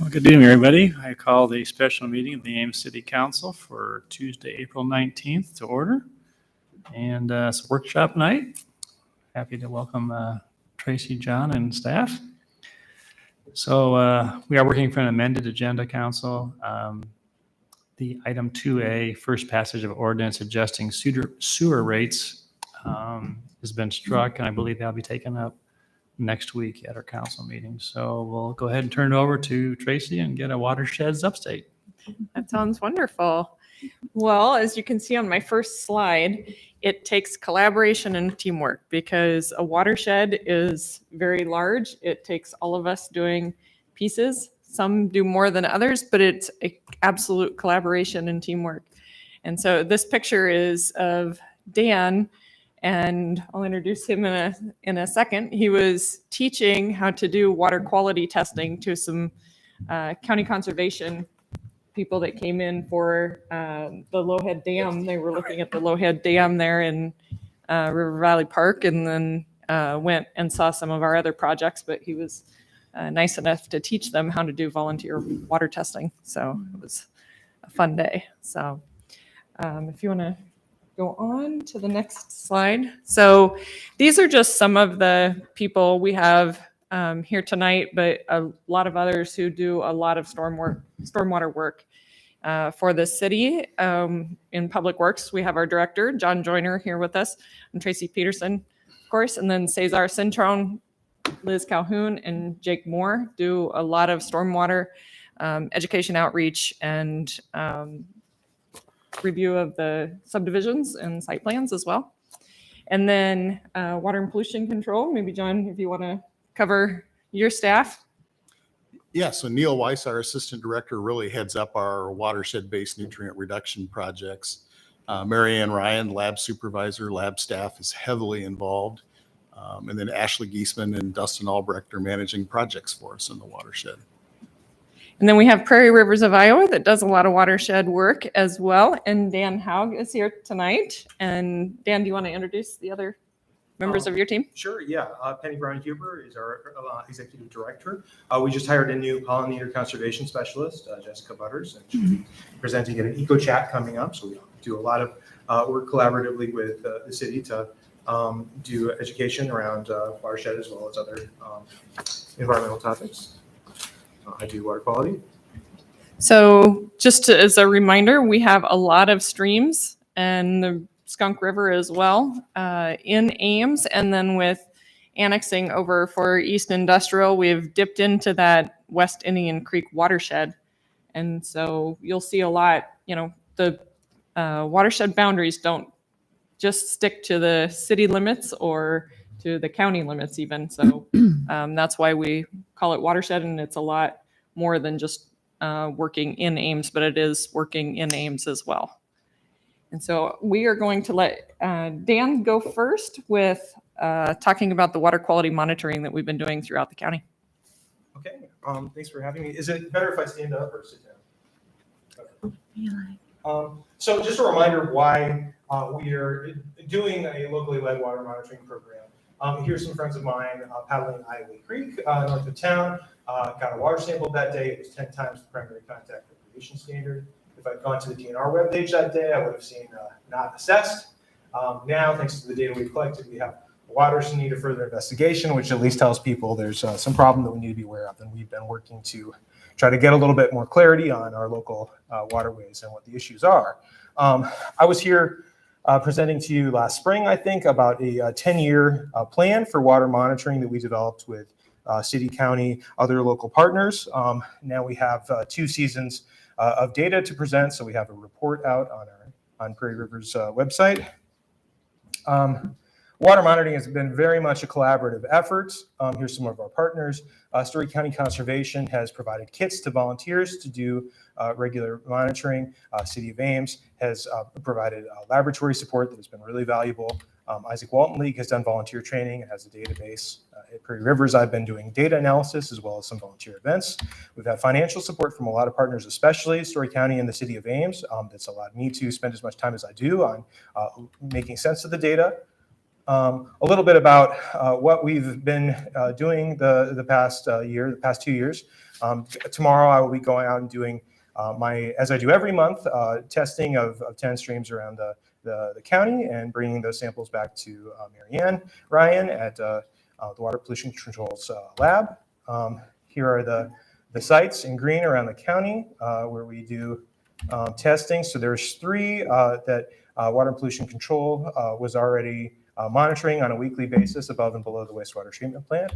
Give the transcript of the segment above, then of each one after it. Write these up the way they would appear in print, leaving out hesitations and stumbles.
Well, good evening, everybody. I call the special meeting of the Ames City Council for Tuesday, April 19th to order. And it's a workshop night. Happy to welcome Tracy, John, and staff. So we are working for an amended agenda, Council. The item 2A, first passage of ordinance adjusting sewer rates has been struck, and I believe that'll be taken up next week at our council meeting. So we'll go ahead and turn it over to Tracy and get a watersheds update. That sounds wonderful. Well, as you can see on my first slide, it takes collaboration and teamwork because a watershed is very large. It takes all of us doing pieces. Some do more than others, but it's an absolute collaboration and teamwork. And so this picture is of Dan, and I'll introduce him in a second. He was teaching how to do water quality testing to some county conservation people that came in for the Lowhead Dam. They were looking at the Lowhead Dam there in River Valley Park, and then went and saw some of our other projects, but he was nice enough to teach them how to do volunteer water testing. So it was a fun day. So if you want to go on to the next slide. So these are just some of the people we have here tonight, but a lot of others who do a lot of stormwater work for the city. In Public Works, we have our director, John Joyner, here with us, and Tracy Peterson, of course, and then Cesar Cintron, Liz Calhoun, and Jake Moore do a lot of stormwater education outreach and review of the subdivisions and site plans as well. And then water and pollution control. Maybe John, if you want to cover your staff. Yeah, so Neil Weiss, our assistant director, really heads up our watershed-based nutrient reduction projects. Mary Ann Ryan, lab supervisor, lab staff, is heavily involved. And then Ashley Giesman and Dustin Albrecht are managing projects for us in the watershed. And then we have Prairie Rivers of Iowa that does a lot of watershed work as well. And Dan Haug is here tonight. And Dan, do you want to introduce the other members of your team? Sure, yeah. Penny Brown-Huber is our executive director. We just hired a new pollinator conservation specialist, Jessica Butters, and she'll be presenting at an eco chat coming up. So we do a lot of work collaboratively with the city to do education around watershed as well as other environmental topics. I do water quality. So just as a reminder, we have a lot of streams and the Skunk River as well in Ames. And then with annexing over for East Industrial, we've dipped into that West Indian Creek watershed. And so you'll see a lot, the watershed boundaries don't just stick to the city limits or to the county limits even. So that's why we call it watershed, and it's a lot more than just working in Ames, but it is working in Ames as well. And so we are going to let Dan go first with talking about the water quality monitoring that we've been doing throughout the county. Okay, thanks for having me. Is it better if I stand up or sit down? Okay. So just a reminder why we are doing a locally led water monitoring program. Here's some friends of mine paddling Iowa Creek north of town. Got a water sample that day. It was 10 times the primary contact recreation standard. If I'd gone to the DNR webpage that day, I would have seen not assessed. Now, thanks to the data we've collected, we have waters in need of further investigation, which at least tells people there's some problem that we need to be aware of. And we've been working to try to get a little bit more clarity on our local waterways and what the issues are. I was here presenting to you last spring, I think, about a 10-year plan for water monitoring that we developed with city, county, other local partners. Now we have 2 seasons of data to present. So we have a report out on Prairie River's website. Water monitoring has been very much a collaborative effort. Here's some of our partners. Story County Conservation has provided kits to volunteers to do regular monitoring. City of Ames has provided laboratory support that has been really valuable. Isaac Walton League has done volunteer training and has a database. At Prairie Rivers, I've been doing data analysis as well as some volunteer events. We've had financial support from a lot of partners, especially Story County and the City of Ames. That's allowed me to spend as much time as I do on making sense of the data. A little bit about what we've been doing the past year, the past 2 years. Tomorrow I will be going out and doing as I do every month, testing of 10 streams around the county and bringing those samples back to Mary Ryan at the Water Pollution Controls Lab. Here are the sites in green around the county where we do testing. So there's 3 that Water Pollution Control was already monitoring on a weekly basis above and below the wastewater treatment plant.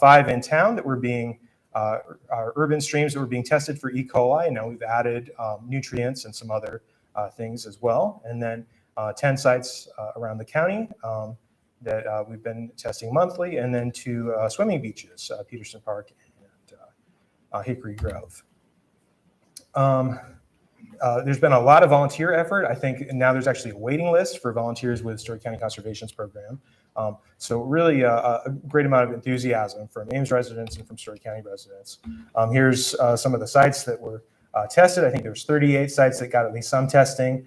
5 in town that were being our urban streams that were being tested for E. coli. And now we've added nutrients and some other things as well. And then 10 sites around the county that we've been testing monthly, and then 2 swimming beaches, Peterson Park and Hickory Grove. There's been a lot of volunteer effort. I think now there's actually a waiting list for volunteers with Story County Conservation's program. So really a great amount of enthusiasm from Ames residents and from Story County residents. Here's some of the sites that were tested. I think there's 38 sites that got at least some testing.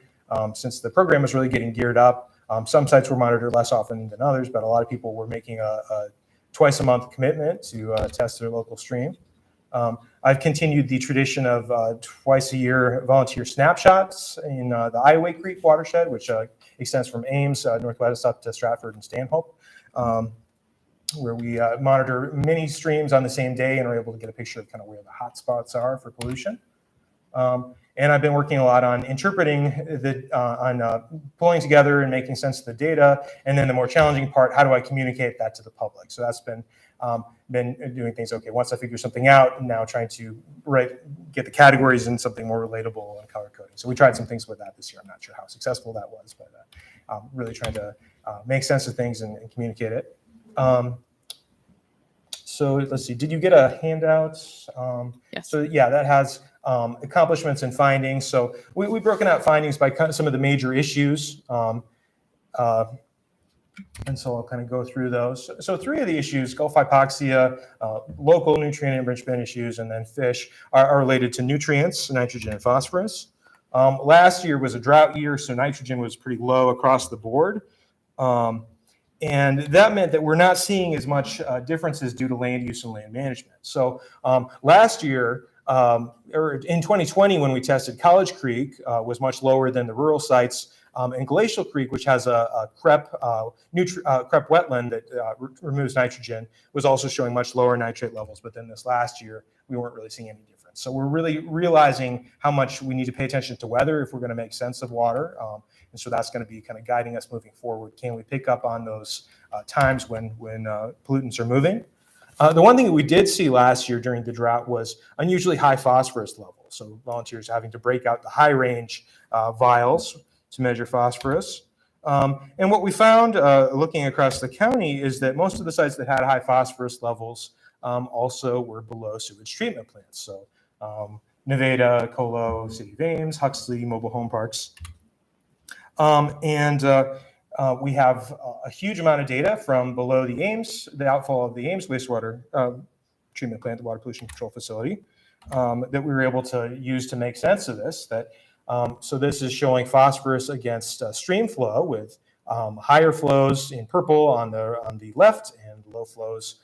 Since the program was really getting geared up, some sites were monitored less often than others, but a lot of people were making a twice a month commitment to test their local stream. I've continued the tradition of twice a year volunteer snapshots in the Iowa Creek watershed, which extends from Ames northwest up to Stratford and Stanhope, where we monitor many streams on the same day and are able to get a picture of kind of where the hot spots are for pollution. And I've been working a lot on interpreting pulling together and making sense of the data. And then the more challenging part, how do I communicate that to the public? So that's been doing things. Okay, once I figure something out, now trying to get the categories in something more relatable and color coding. So we tried some things with that this year. I'm not sure how successful that was, but really trying to make sense of things and communicate it. So let's see, did you get a handout? Yes. So yeah, that has accomplishments and findings. So we've broken out findings by kind of some of the major issues. And so I'll kind of go through those. So 3 of the issues, Gulf hypoxia, local nutrient enrichment issues, and then fish are related to nutrients, nitrogen and phosphorus. Last year was a drought year, so nitrogen was pretty low across the board. And that meant that we're not seeing as much differences due to land use and land management. So last year, or in 2020, when we tested College Creek, was much lower than the rural sites. And Glacial Creek, which has a CREP wetland that removes nitrogen, was also showing much lower nitrate levels. But then this last year, we weren't really seeing any difference. So we're really realizing how much we need to pay attention to weather if we're going to make sense of water. And so that's going to be kind of guiding us moving forward. Can we pick up on those times when pollutants are moving? The one thing that we did see last year during the drought was unusually high phosphorus levels. So volunteers having to break out the high range vials to measure phosphorus. And what we found looking across the county is that most of the sites that had high phosphorus levels also were below sewage treatment plants. So Nevada, Colo, City of Ames, Huxley, mobile home parks. We have a huge amount of data from below the Ames, the outfall of the Ames wastewater treatment plant, the water pollution control facility, that we were able to use to make sense of this. So this is showing phosphorus against stream flow with higher flows in purple on the left and low flows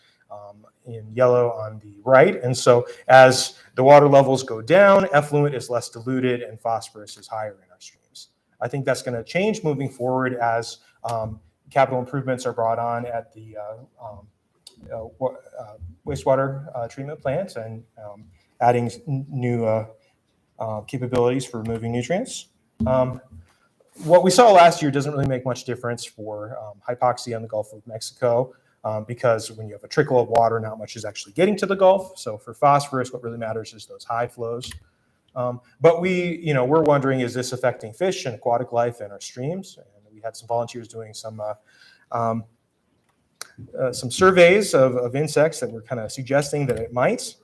in yellow on the right. And so as the water levels go down, effluent is less diluted and phosphorus is higher in our streams. I think that's going to change moving forward as capital improvements are brought on at the wastewater treatment plants and adding new capabilities for removing nutrients. What we saw last year doesn't really make much difference for hypoxia in the Gulf of Mexico because when you have a trickle of water, not much is actually getting to the Gulf. So for phosphorus, what really matters is those high flows. But we're wondering, is this affecting fish and aquatic life in our streams? And we had some volunteers doing some surveys of insects that were kind of suggesting that it might.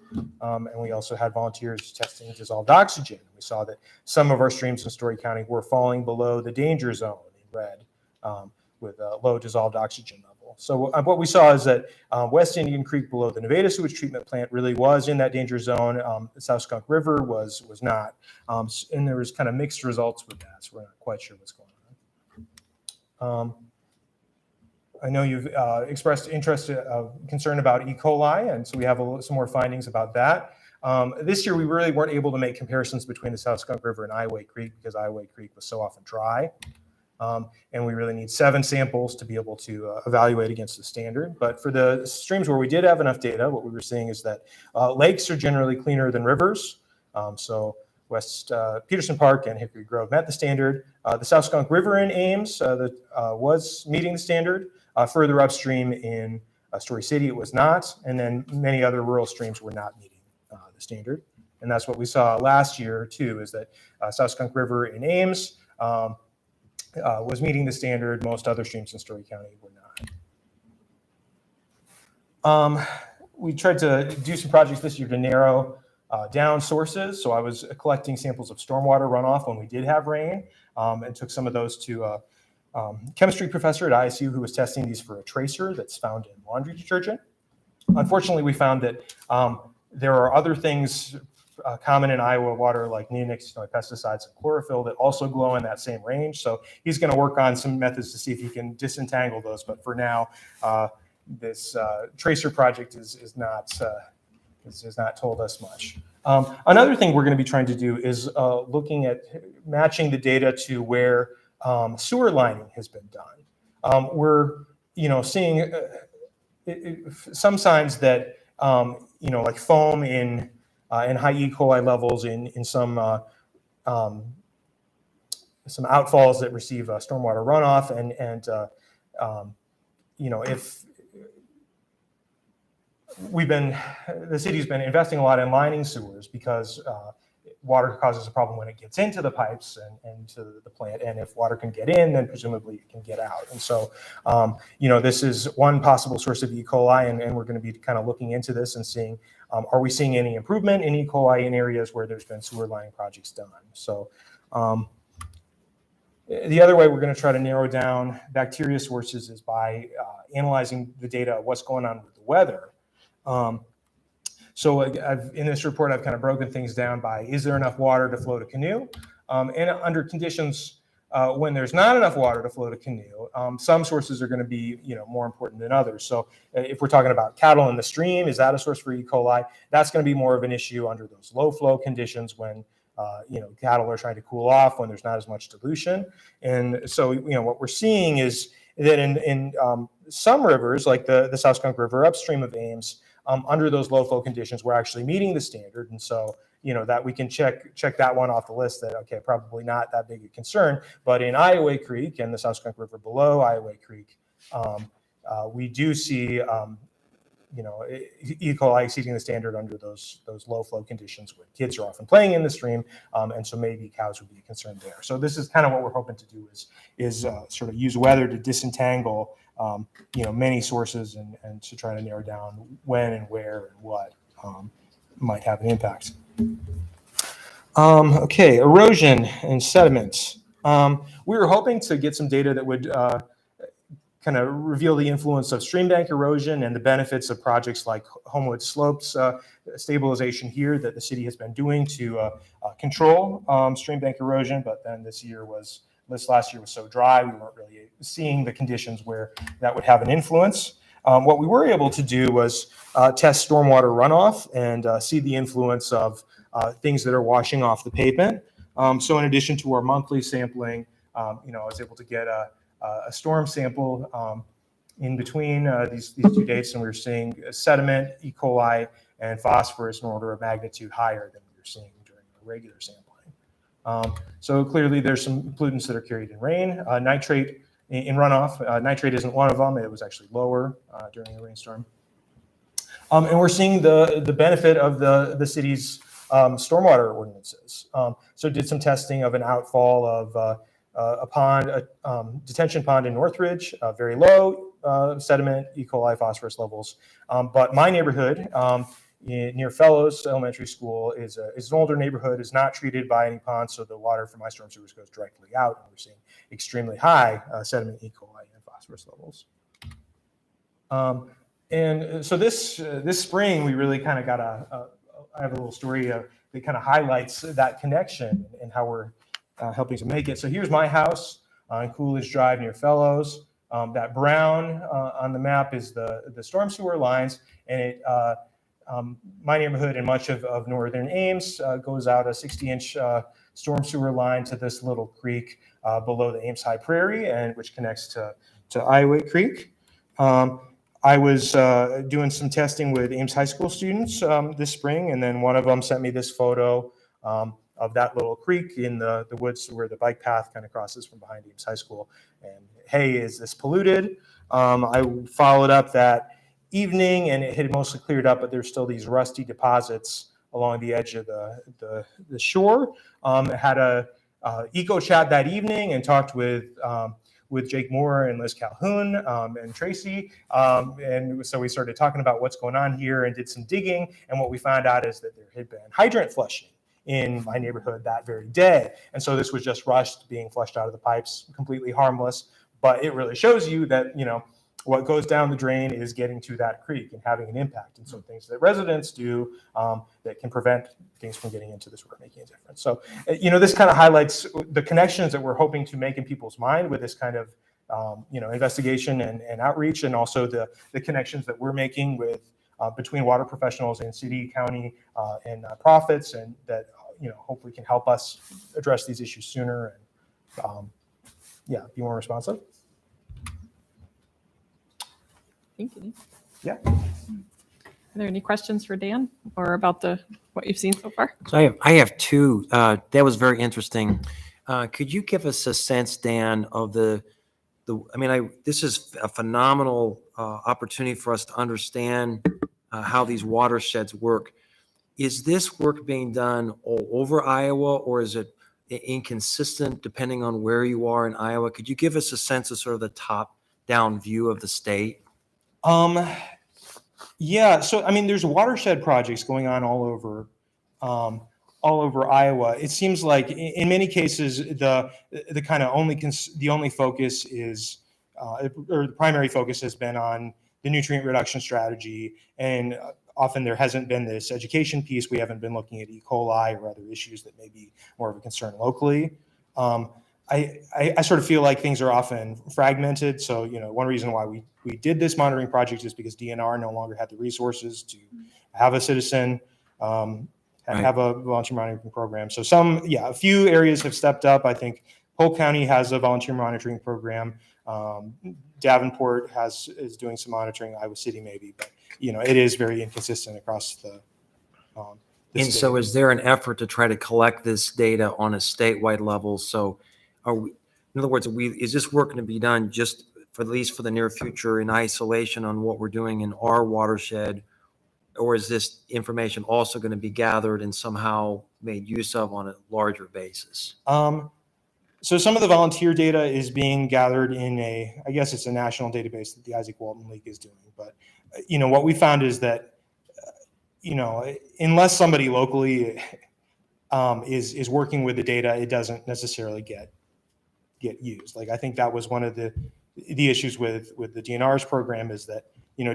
And we also had volunteers testing dissolved oxygen. We saw that some of our streams in Story County were falling below the danger zone in red with a low dissolved oxygen level. So what we saw is that West Indian Creek below the Nevada sewage treatment plant really was in that danger zone. The South Skunk River was not. And there was kind of mixed results with that. So we're not quite sure what's going on. I know you've expressed interest, concern about E. coli, and so we have some more findings about that. This year, we really weren't able to make comparisons between the South Skunk River and Ioway Creek because Ioway Creek was so often dry. And we really need 7 samples to be able to evaluate against the standard. But for the streams where we did have enough data, what we were seeing is that lakes are generally cleaner than rivers. So West Peterson Park and Hickory Grove met the standard. The South Skunk River in Ames was meeting the standard. Further upstream in Story City, it was not. And then many other rural streams were not meeting the standard. And that's what we saw last year, too, is that South Skunk River in Ames was meeting the standard. Most other streams in Story County were not. We tried to do some projects this year to narrow down sources. So I was collecting samples of stormwater runoff when we did have rain, and took some of those to a chemistry professor at ISU who was testing these for a tracer that's found in laundry detergent. Unfortunately, we found that there are other things common in Iowa water like neonicotinoid pesticides and chlorophyll that also glow in that same range. So he's going to work on some methods to see if he can disentangle those. But for now, this tracer project has not told us much. Another thing we're going to be trying to do is looking at matching the data to where sewer lining has been done. We're seeing some signs that like foam in and high E. coli levels in some outfalls that receive stormwater runoff, and if the city's been investing a lot in lining sewers because water causes a problem when it gets into the pipes and to the plant, and if water can get in, then presumably it can get out. And so, this is one possible source of E. coli, and we're going to be kind of looking into this and seeing, are we seeing any improvement in E. coli in areas where there's been sewer lining projects done? So the other way we're going to try to narrow down bacteria sources is by analyzing the data of what's going on with the weather. So in this report, I've kind of broken things down by, is there enough water to float a canoe? And under conditions when there's not enough water to float a canoe, some sources are going to be more important than others. So if we're talking about cattle in the stream, is that a source for E. coli? That's going to be more of an issue under those low flow conditions when cattle are trying to cool off, when there's not as much dilution. And so what we're seeing is that in some rivers, like the South Skunk River upstream of Ames, under those low flow conditions, we're actually meeting the standard. And so, that we can check that one off the list that, okay, probably not that big a concern. But in Ioway Creek and the South Skunk River below Ioway Creek, we do see, E. coli exceeding the standard under those low flow conditions where kids are often playing in the stream. And so maybe cows would be a concern there. So this is kind of what we're hoping to do is sort of use weather to disentangle many sources and to try to narrow down when and where and what might have an impact. Okay, erosion and sediments. We were hoping to get some data that would kind of reveal the influence of stream bank erosion and the benefits of projects like Homewood slopes stabilization here that the city has been doing to control stream bank erosion, but then this last year was so dry, we weren't really seeing the conditions where that would have an influence. What we were able to do was test stormwater runoff and see the influence of things that are washing off the pavement. So in addition to our monthly sampling, I was able to get a storm sample in between these two dates, and we were seeing sediment, E. coli, and phosphorus in order of magnitude higher than we were seeing during the regular sampling. So clearly there's some pollutants that are carried in rain. Nitrate in runoff, nitrate isn't one of them. It was actually lower during the rainstorm. And we're seeing the benefit of the city's stormwater ordinances. So did some testing of an outfall of a pond, a detention pond in Northridge, very low sediment, E. coli, phosphorus levels. But my neighborhood, near Fellows Elementary School, is an older neighborhood, is not treated by any ponds, so the water from my storm sewers goes directly out, and we're seeing extremely high sediment, E. coli, and phosphorus levels. And so this spring, we really kind of got I have a little story that kind of highlights that connection and how we're helping to make it. So here's my house on Coolidge Drive near Fellows. That brown on the map is the storm sewer lines, and my neighborhood and much of northern Ames goes out a 60-inch storm sewer line to this little creek below the Ames High Prairie, and which connects to Iowa Creek. I was doing some testing with Ames High School students this spring, and then one of them sent me this photo of that little creek in the woods where the bike path kind of crosses from behind Ames High School. And hey, is this polluted? I followed up that evening, and it had mostly cleared up, but there's still these rusty deposits along the edge of the shore. Had a eco chat that evening and talked with Jake Moore and Liz Calhoun and Tracy. And so we started talking about what's going on here and did some digging. And what we found out is that there had been hydrant flushing in my neighborhood that very day. And so this was just rust being flushed out of the pipes, completely harmless. But it really shows you that, what goes down the drain is getting to that creek and having an impact. And so things that residents do that can prevent things from getting into this river making a difference. So, this kind of highlights the connections that we're hoping to make in people's mind with this kind of, investigation and outreach, and also the connections that we're making with between water professionals and city, county, and profits, and that, hopefully can help us address these issues sooner and, be more responsive. Thank you. Yeah. Are there any questions for Dan or about what you've seen so far? So I have two. That was very interesting. Could you give us a sense, Dan, of this is a phenomenal opportunity for us to understand how these watersheds work. Is this work being done all over Iowa, or is it inconsistent depending on where you are in Iowa? Could you give us a sense of sort of the top-down view of the state? Yeah. So, there's watershed projects going on all over Iowa. It seems like in many cases, the kind of only focus is, or the primary focus has been on the nutrient reduction strategy. And often there hasn't been this education piece. We haven't been looking at E. coli or other issues that may be more of a concern locally. I sort of feel like things are often fragmented. So, one reason why we did this monitoring project is because DNR no longer had the resources to have a citizen and have a volunteer monitoring program. So a few areas have stepped up. I think Polk County has a volunteer monitoring program. Davenport is doing some monitoring. Iowa City maybe, but it is very inconsistent across the And so is there an effort to try to collect this data on a statewide level? So in other words, is this work going to be done just for at least for the near future in isolation on what we're doing in our watershed? Or is this information also going to be gathered and somehow made use of on a larger basis? So some of the volunteer data is being gathered in I guess it's a national database that the Isaac Walton League is doing. But, what we found is that, unless somebody locally is working with the data, it doesn't necessarily get used. Like, I think that was one of the issues with the DNR's program is that,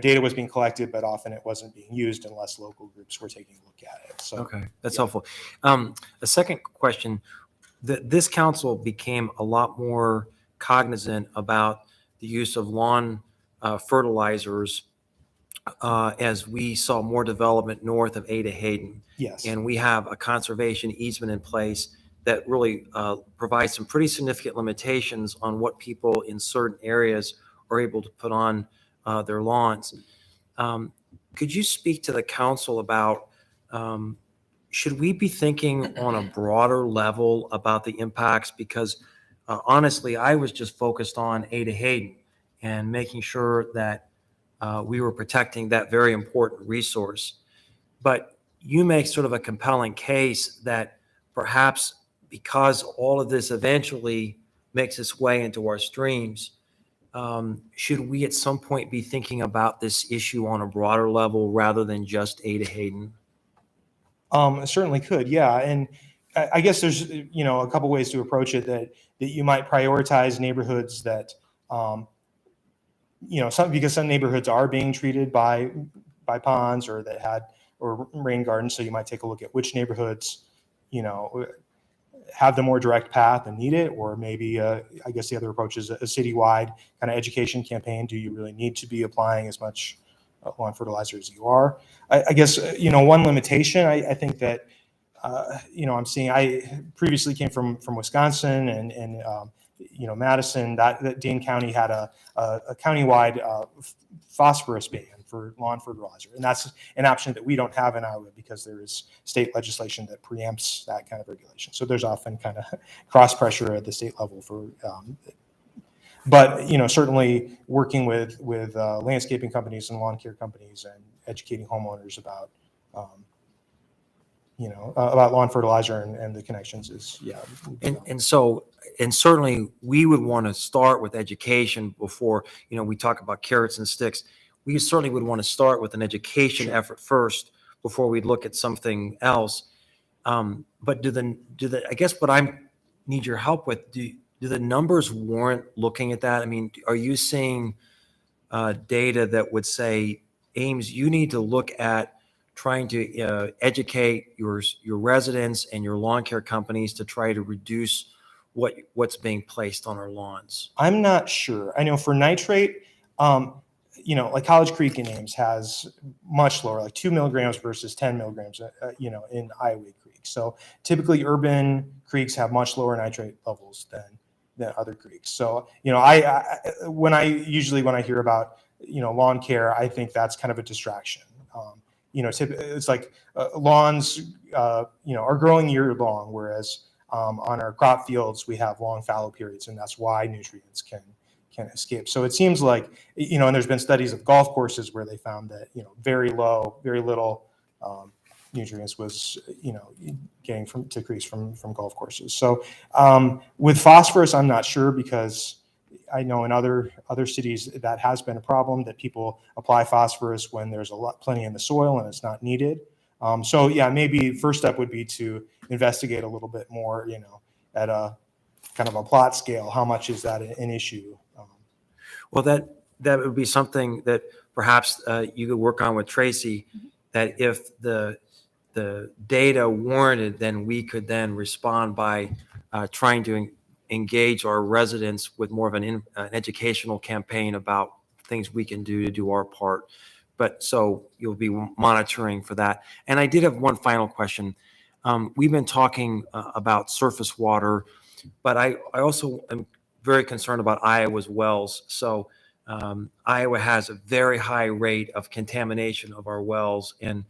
data was being collected, but often it wasn't being used unless local groups were taking a look at it. So, okay, that's helpful. A second question, this council became a lot more cognizant about the use of lawn fertilizers as we saw more development north of Ada Hayden. Yes. And we have a conservation easement in place that really provides some pretty significant limitations on what people in certain areas are able to put on their lawns. Could you speak to the council about should we be thinking on a broader level about the impacts? Because honestly, I was just focused on Ada Hayden and making sure that we were protecting that very important resource. But you make sort of a compelling case that perhaps because all of this eventually makes its way into our streams, should we at some point be thinking about this issue on a broader level rather than just Ada Hayden? Certainly could, yeah. And I guess there's, a couple ways to approach it that you might prioritize neighborhoods that, because some neighborhoods are being treated by ponds or rain gardens. So you might take a look at which neighborhoods, have the more direct path and need it, or maybe I guess the other approach is a citywide kind of education campaign. Do you really need to be applying as much lawn fertilizer as you are? I guess one limitation I think that I'm seeing. I previously came from Wisconsin and Madison. That Dane County had a countywide phosphorus ban for lawn fertilizer, and that's an option that we don't have in Iowa because there is state legislation that preempts that kind of regulation. So there's often kind of cross pressure at the state level for. But certainly working with landscaping companies and lawn care companies and educating homeowners about about lawn fertilizer and the connections is And certainly we would want to start with education before, we talk about carrots and sticks. We certainly would want to start with an education effort first before we look at something else. But I guess what I need your help with, do the numbers warrant looking at that? I mean, are you seeing data that would say, Ames, you need to look at trying to educate your residents and your lawn care companies to try to reduce what's being placed on our lawns? I'm not sure. I know for nitrate, like College Creek in Ames has much lower, like 2 milligrams versus 10 milligrams, in Iowa Creek. So typically urban creeks have much lower nitrate levels than other creeks. So, when I hear about, lawn care, I think that's kind of a distraction. It's like lawns, are growing year long, whereas on our crop fields, we have long fallow periods, and that's why nutrients can escape. So it seems like, and there's been studies of golf courses where they found that, very little nutrients was, getting to creeks from golf courses. So with phosphorus, I'm not sure, because I know in other cities that has been a problem, that people apply phosphorus when there's plenty in the soil and it's not needed. So yeah, maybe first step would be to investigate a little bit more, at a kind of a plot scale. How much is that an issue? Well, that would be something that perhaps you could work on with Tracy, that if the data warranted, then we could then respond by trying to engage our residents with more of an educational campaign about things we can do to do our part. But so you'll be monitoring for that. And I did have one final question. We've been talking about surface water, but I also am very concerned about Iowa's wells. So Iowa has a very high rate of contamination of our wells. And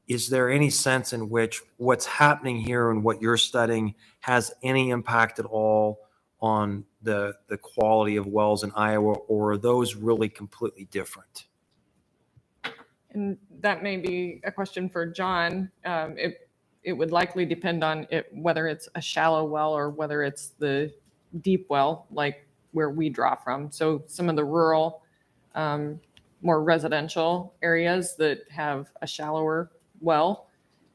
is there any sense in which what's happening here and what you're studying has any impact at all on the quality of wells in Iowa, or are those really completely different? And that may be a question for John. It would likely depend on whether it's a shallow well or whether it's the deep well, like where we draw from. So some of the rural, more residential areas that have a shallower well,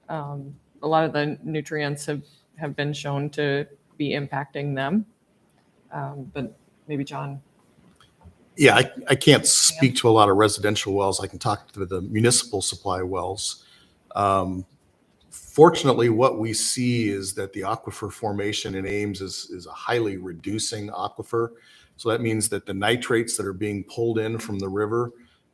a lot of the nutrients have been shown to be impacting them. But maybe John. Yeah, I can't speak to a lot of residential wells. I can talk to the municipal supply wells. Fortunately, what we see is that the aquifer formation in Ames is a highly reducing aquifer. So that means that the nitrates that are being pulled in from the river,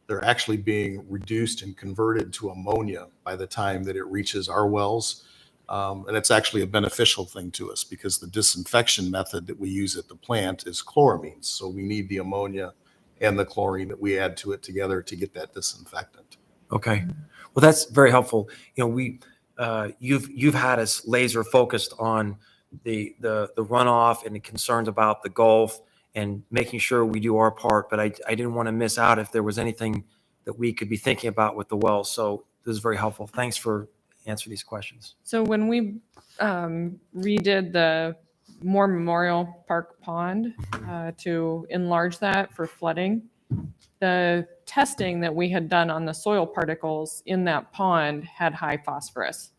they're actually being reduced and converted to ammonia by the time that it reaches our wells. And it's actually a beneficial thing to us, because the disinfection method that we use at the plant is chloramines. So we need the ammonia and the chlorine that we add to it together to get that disinfectant. Okay. Well, that's very helpful. You've had us laser focused on the runoff and the concerns about the Gulf and making sure we do our part, but I didn't want to miss out if there was anything that we could be thinking about with the wells. So this is very helpful. Thanks for answering these questions. So when we redid the Moore Memorial Park pond to enlarge that for flooding, the testing that we had done on the soil particles in that pond had high phosphorus.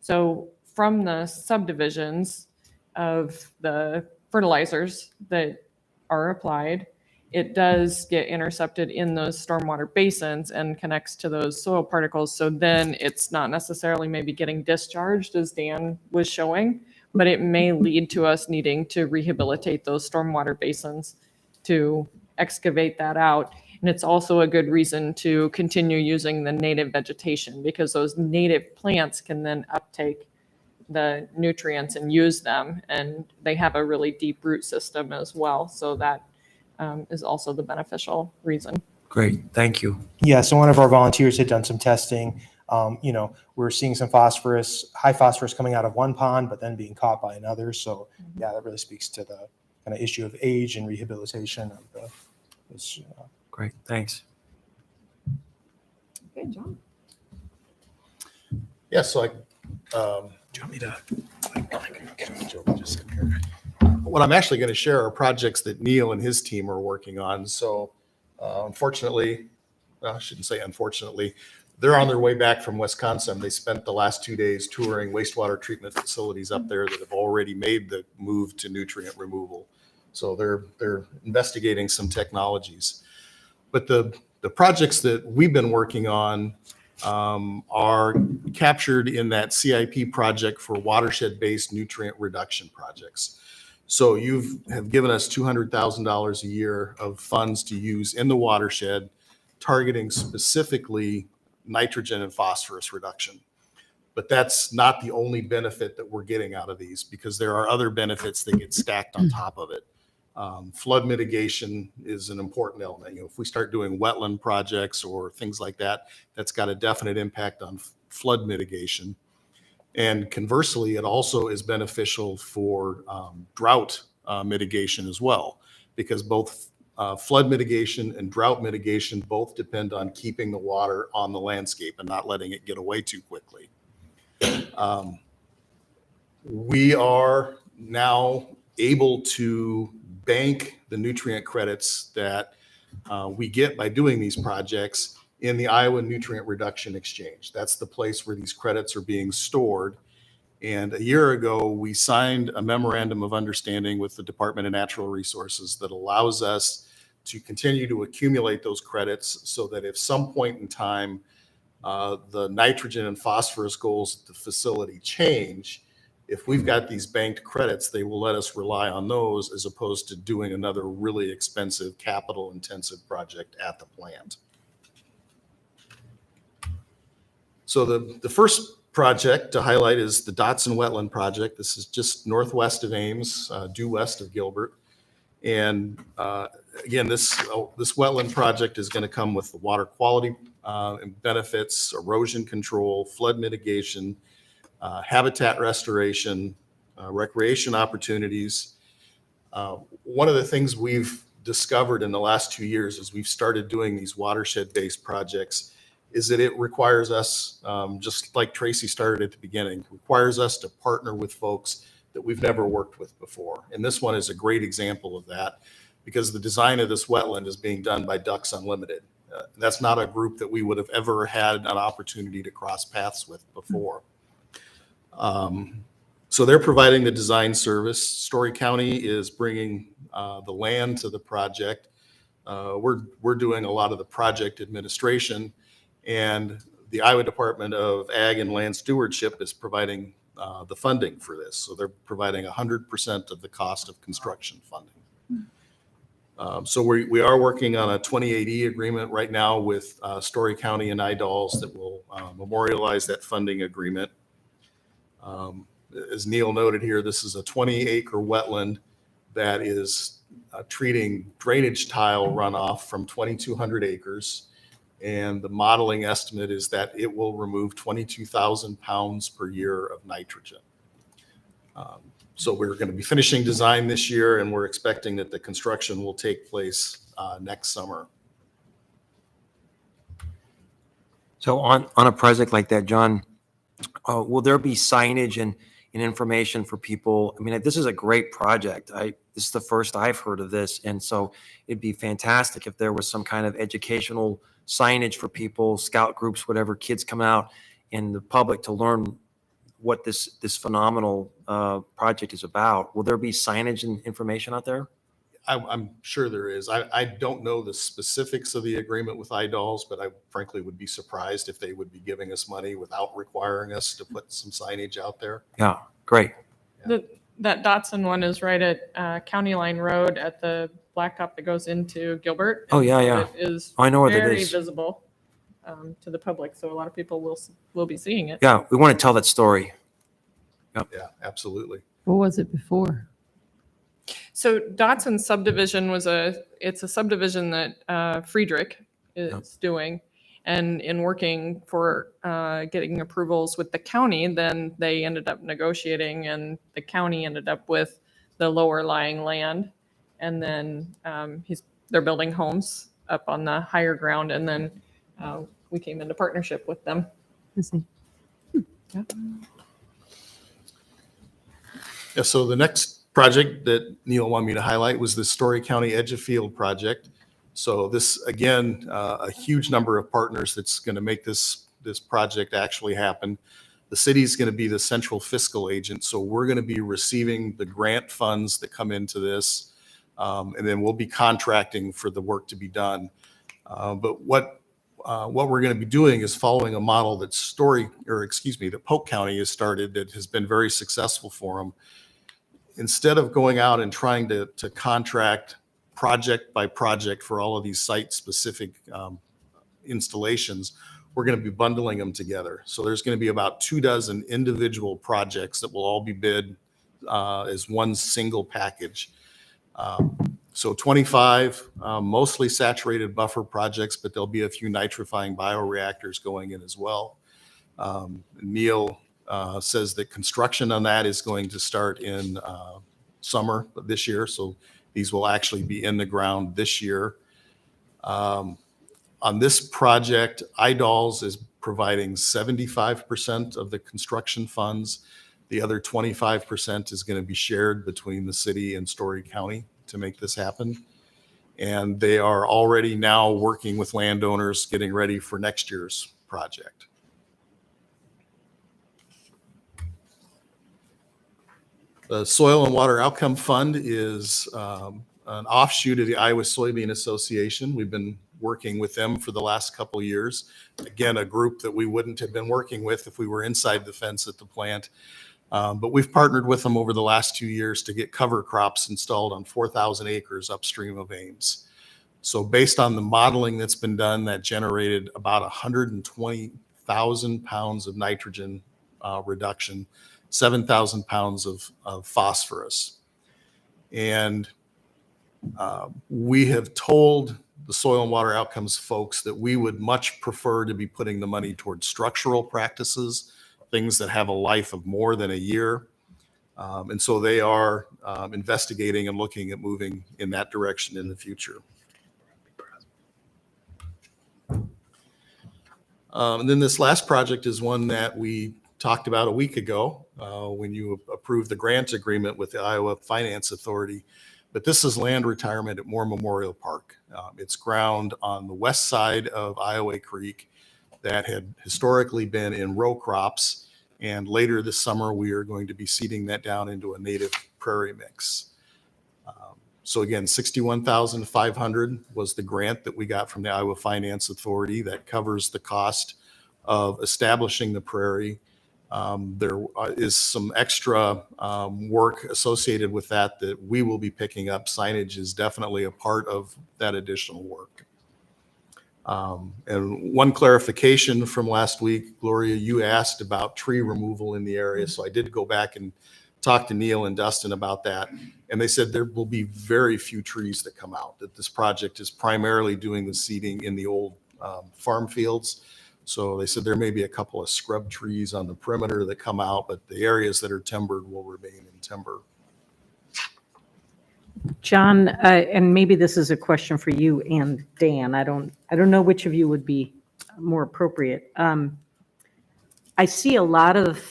So from the subdivisions of the fertilizers that are applied, it does get intercepted in those stormwater basins and connects to those soil particles. So then it's not necessarily maybe getting discharged as Dan was showing, but it may lead to us needing to rehabilitate those stormwater basins to excavate that out. And it's also a good reason to continue using the native vegetation, because those native plants can then uptake the nutrients and use them. And they have a really deep root system as well. So that is also the beneficial reason. Great, thank you. Yeah, so one of our volunteers had done some testing. We're seeing some high phosphorus coming out of one pond, but then being caught by another. So yeah, that really speaks to the kind of issue of age and rehabilitation of this. Great, thanks. Good job. Yeah, so do you want me to? What I'm actually going to share are projects that Neil and his team are working on. So unfortunately, well, I shouldn't say unfortunately, they're on their way back from Wisconsin. They spent the last 2 days touring wastewater treatment facilities up there that have already made the move to nutrient removal. So they're investigating some technologies. But the projects that we've been working on are captured in that CIP project for watershed-based nutrient reduction projects. So you have given us $200,000 a year of funds to use in the watershed, targeting specifically nitrogen and phosphorus reduction. But that's not the only benefit that we're getting out of these, because there are other benefits that get stacked on top of it. Flood mitigation is an important element. If we start doing wetland projects or things like that, that's got a definite impact on flood mitigation. And conversely, it also is beneficial for drought mitigation as well, because both flood mitigation and drought mitigation both depend on keeping the water on the landscape and not letting it get away too quickly. We are now able to bank the nutrient credits that we get by doing these projects in the Iowa Nutrient Reduction Exchange. That's the place where these credits are being stored. And a year ago, we signed a memorandum of understanding with the Department of Natural Resources that allows us to continue to accumulate those credits, so that if some point in time the nitrogen and phosphorus goals at the facility change, if we've got these banked credits, they will let us rely on those as opposed to doing another really expensive capital intensive project at the plant. So the first project to highlight is the Datsun Wetland project. This is just northwest of Ames, due west of Gilbert. And again, this wetland project is going to come with the water quality benefits, erosion control, flood mitigation, habitat restoration, recreation opportunities. One of the things we've discovered in the last 2 years as we've started doing these watershed-based projects is that it requires us, just like Tracy started at the beginning, requires us to partner with folks that we've never worked with before. And this one is a great example of that, because the design of this wetland is being done by Ducks Unlimited. That's not a group that we would have ever had an opportunity to cross paths with before. So they're providing the design service. Story County is bringing the land to the project. We're doing a lot of the project administration, and the Iowa Department of Ag and Land Stewardship is providing the funding for this. So they're providing 100% of the cost of construction funding. So we are working on a 28E agreement right now with Story County and IDALS that will memorialize that funding agreement. As Neil noted here, this is a 20-acre wetland that is treating drainage tile runoff from 2,200 acres. And the modeling estimate is that it will remove 22,000 pounds per year of nitrogen. So we're going to be finishing design this year, and we're expecting that the construction will take place next summer. So on a project like that, John, will there be signage and information for people? I mean, this is a great project. This is the first I've heard of this. And so it'd be fantastic if there was some kind of educational signage for people, scout groups, whatever, kids come out, and the public to learn what this phenomenal project is about. Will there be signage and information out there? I'm sure there is. I don't know the specifics of the agreement with IDALS, but I frankly would be surprised if they would be giving us money without requiring us to put some signage out there. Yeah, great. That Datsun one is right at County Line Road at the blacktop that goes into Gilbert. Oh, yeah, And yeah. It is I know where that very is. visible to the public, so a lot of people will be seeing it. Yeah, we want to tell that story. Yeah, absolutely. What was it before? So Datsun subdivision it's a subdivision that Friedrich is doing. And in working for getting approvals with the county, then they ended up negotiating and the county ended up with the lower lying land. And then they're building homes up on the higher ground. And then we came into partnership with them. I see. Yeah, so the next project that Neil wanted me to highlight was the Story County Edge of Field project. So this, again, a huge number of partners that's going to make this project actually happen. The city is going to be the central fiscal agent, so we're going to be receiving the grant funds that come into this, and then we'll be contracting for the work to be done. But what we're going to be doing is following a model that that Polk County has started that has been very successful for them. Instead of going out and trying to contract project by project for all of these site-specific installations, we're going to be bundling them together. So there's going to be about 24 individual projects that will all be bid as one single package. So 25 mostly saturated buffer projects, but there'll be a few nitrifying bioreactors going in as well. Neil says that construction on that is going to start in summer of this year. So these will actually be in the ground this year. On this project, IDOLS is providing 75% of the construction funds. The other 25% is going to be shared between the city and Story County to make this happen. And they are already now working with landowners, getting ready for next year's project. The Soil and Water Outcome Fund is an offshoot of the Iowa Soybean Association. We've been working with them for the last couple of years. Again, a group that we wouldn't have been working with if we were inside the fence at the plant. But we've partnered with them over the last 2 years to get cover crops installed on 4,000 acres upstream of Ames. So based on the modeling that's been done, that generated about 120,000 pounds of nitrogen reduction, 7,000 pounds of phosphorus. And we have told the Soil and Water Outcomes folks that we would much prefer to be putting the money towards structural practices, things that have a life of more than a year. And so they are investigating and looking at moving in that direction in the future. And then this last project is one that we talked about a week ago when you approved the grant agreement with the Iowa Finance Authority. But this is land retirement at Moore Memorial Park. It's ground on the west side of Iowa Creek that had historically been in row crops. And later this summer, we are going to be seeding that down into a native prairie mix. So again, $61,500 was the grant that we got from the Iowa Finance Authority that covers the cost of establishing the prairie. There is some extra work associated with that we will be picking up. Signage is definitely a part of that additional work. And one clarification from last week, Gloria, you asked about tree removal in the area. So I did go back and talk to Neil and Dustin about that. And they said there will be very few trees that come out, that this project is primarily doing the seeding in the old farm fields. So they said there may be a couple of scrub trees on the perimeter that come out, but the areas that are timbered will remain in timber. John, and maybe this is a question for you and Dan. I don't know which of you would be more appropriate. I see a lot of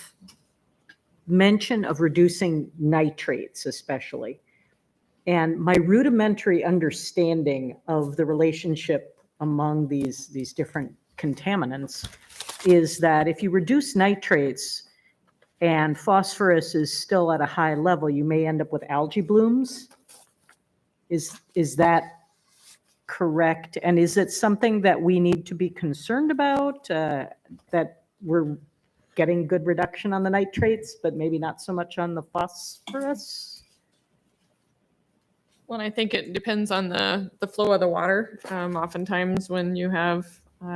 mention of reducing nitrates, especially. And my rudimentary understanding of the relationship among these different contaminants is that if you reduce nitrates and phosphorus is still at a high level, you may end up with algae blooms. Is that correct? And is it something that we need to be concerned about, that we're getting good reduction on the nitrates, but maybe not so much on the phosphorus? Well, I think it depends on the flow of the water. Oftentimes when you have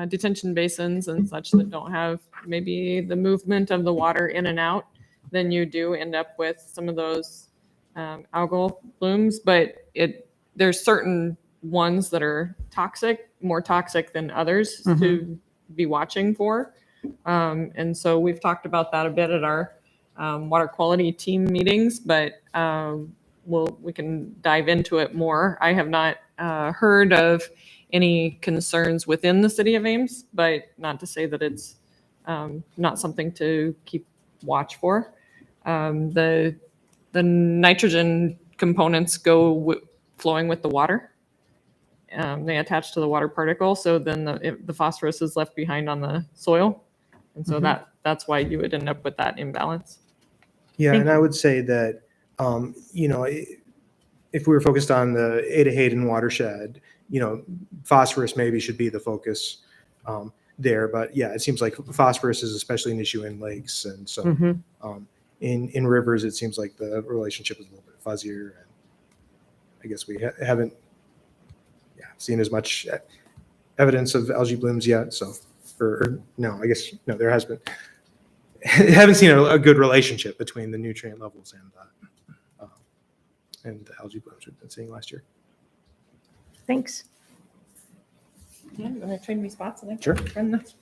detention basins and such that don't have maybe the movement of the water in and out, then you do end up with some of those algal blooms. But there's certain ones that are toxic, more toxic than others to be watching for. And so we've talked about that a bit at our water quality team meetings, but we can dive into it more. I have not heard of any concerns within the city of Ames, but not to say that it's not something to keep watch for. The nitrogen components go flowing with the water. They attach to the water particle, so then the phosphorus is left behind on the soil, and so that's why you would end up with that imbalance. Yeah, Thank and I would say that, if we were focused on the Ada Hayden watershed, phosphorus maybe should be the focus there. But yeah, it seems like phosphorus is especially an issue in lakes. And so in rivers, it seems like the relationship is a little bit fuzzier. And I guess we haven't seen as much evidence of algae blooms yet. So, I guess there has been. Haven't seen a good relationship between the nutrient levels and the algae blooms we've been seeing last year. Thanks. Yeah, you want to trade me spots? And I Sure. can run this?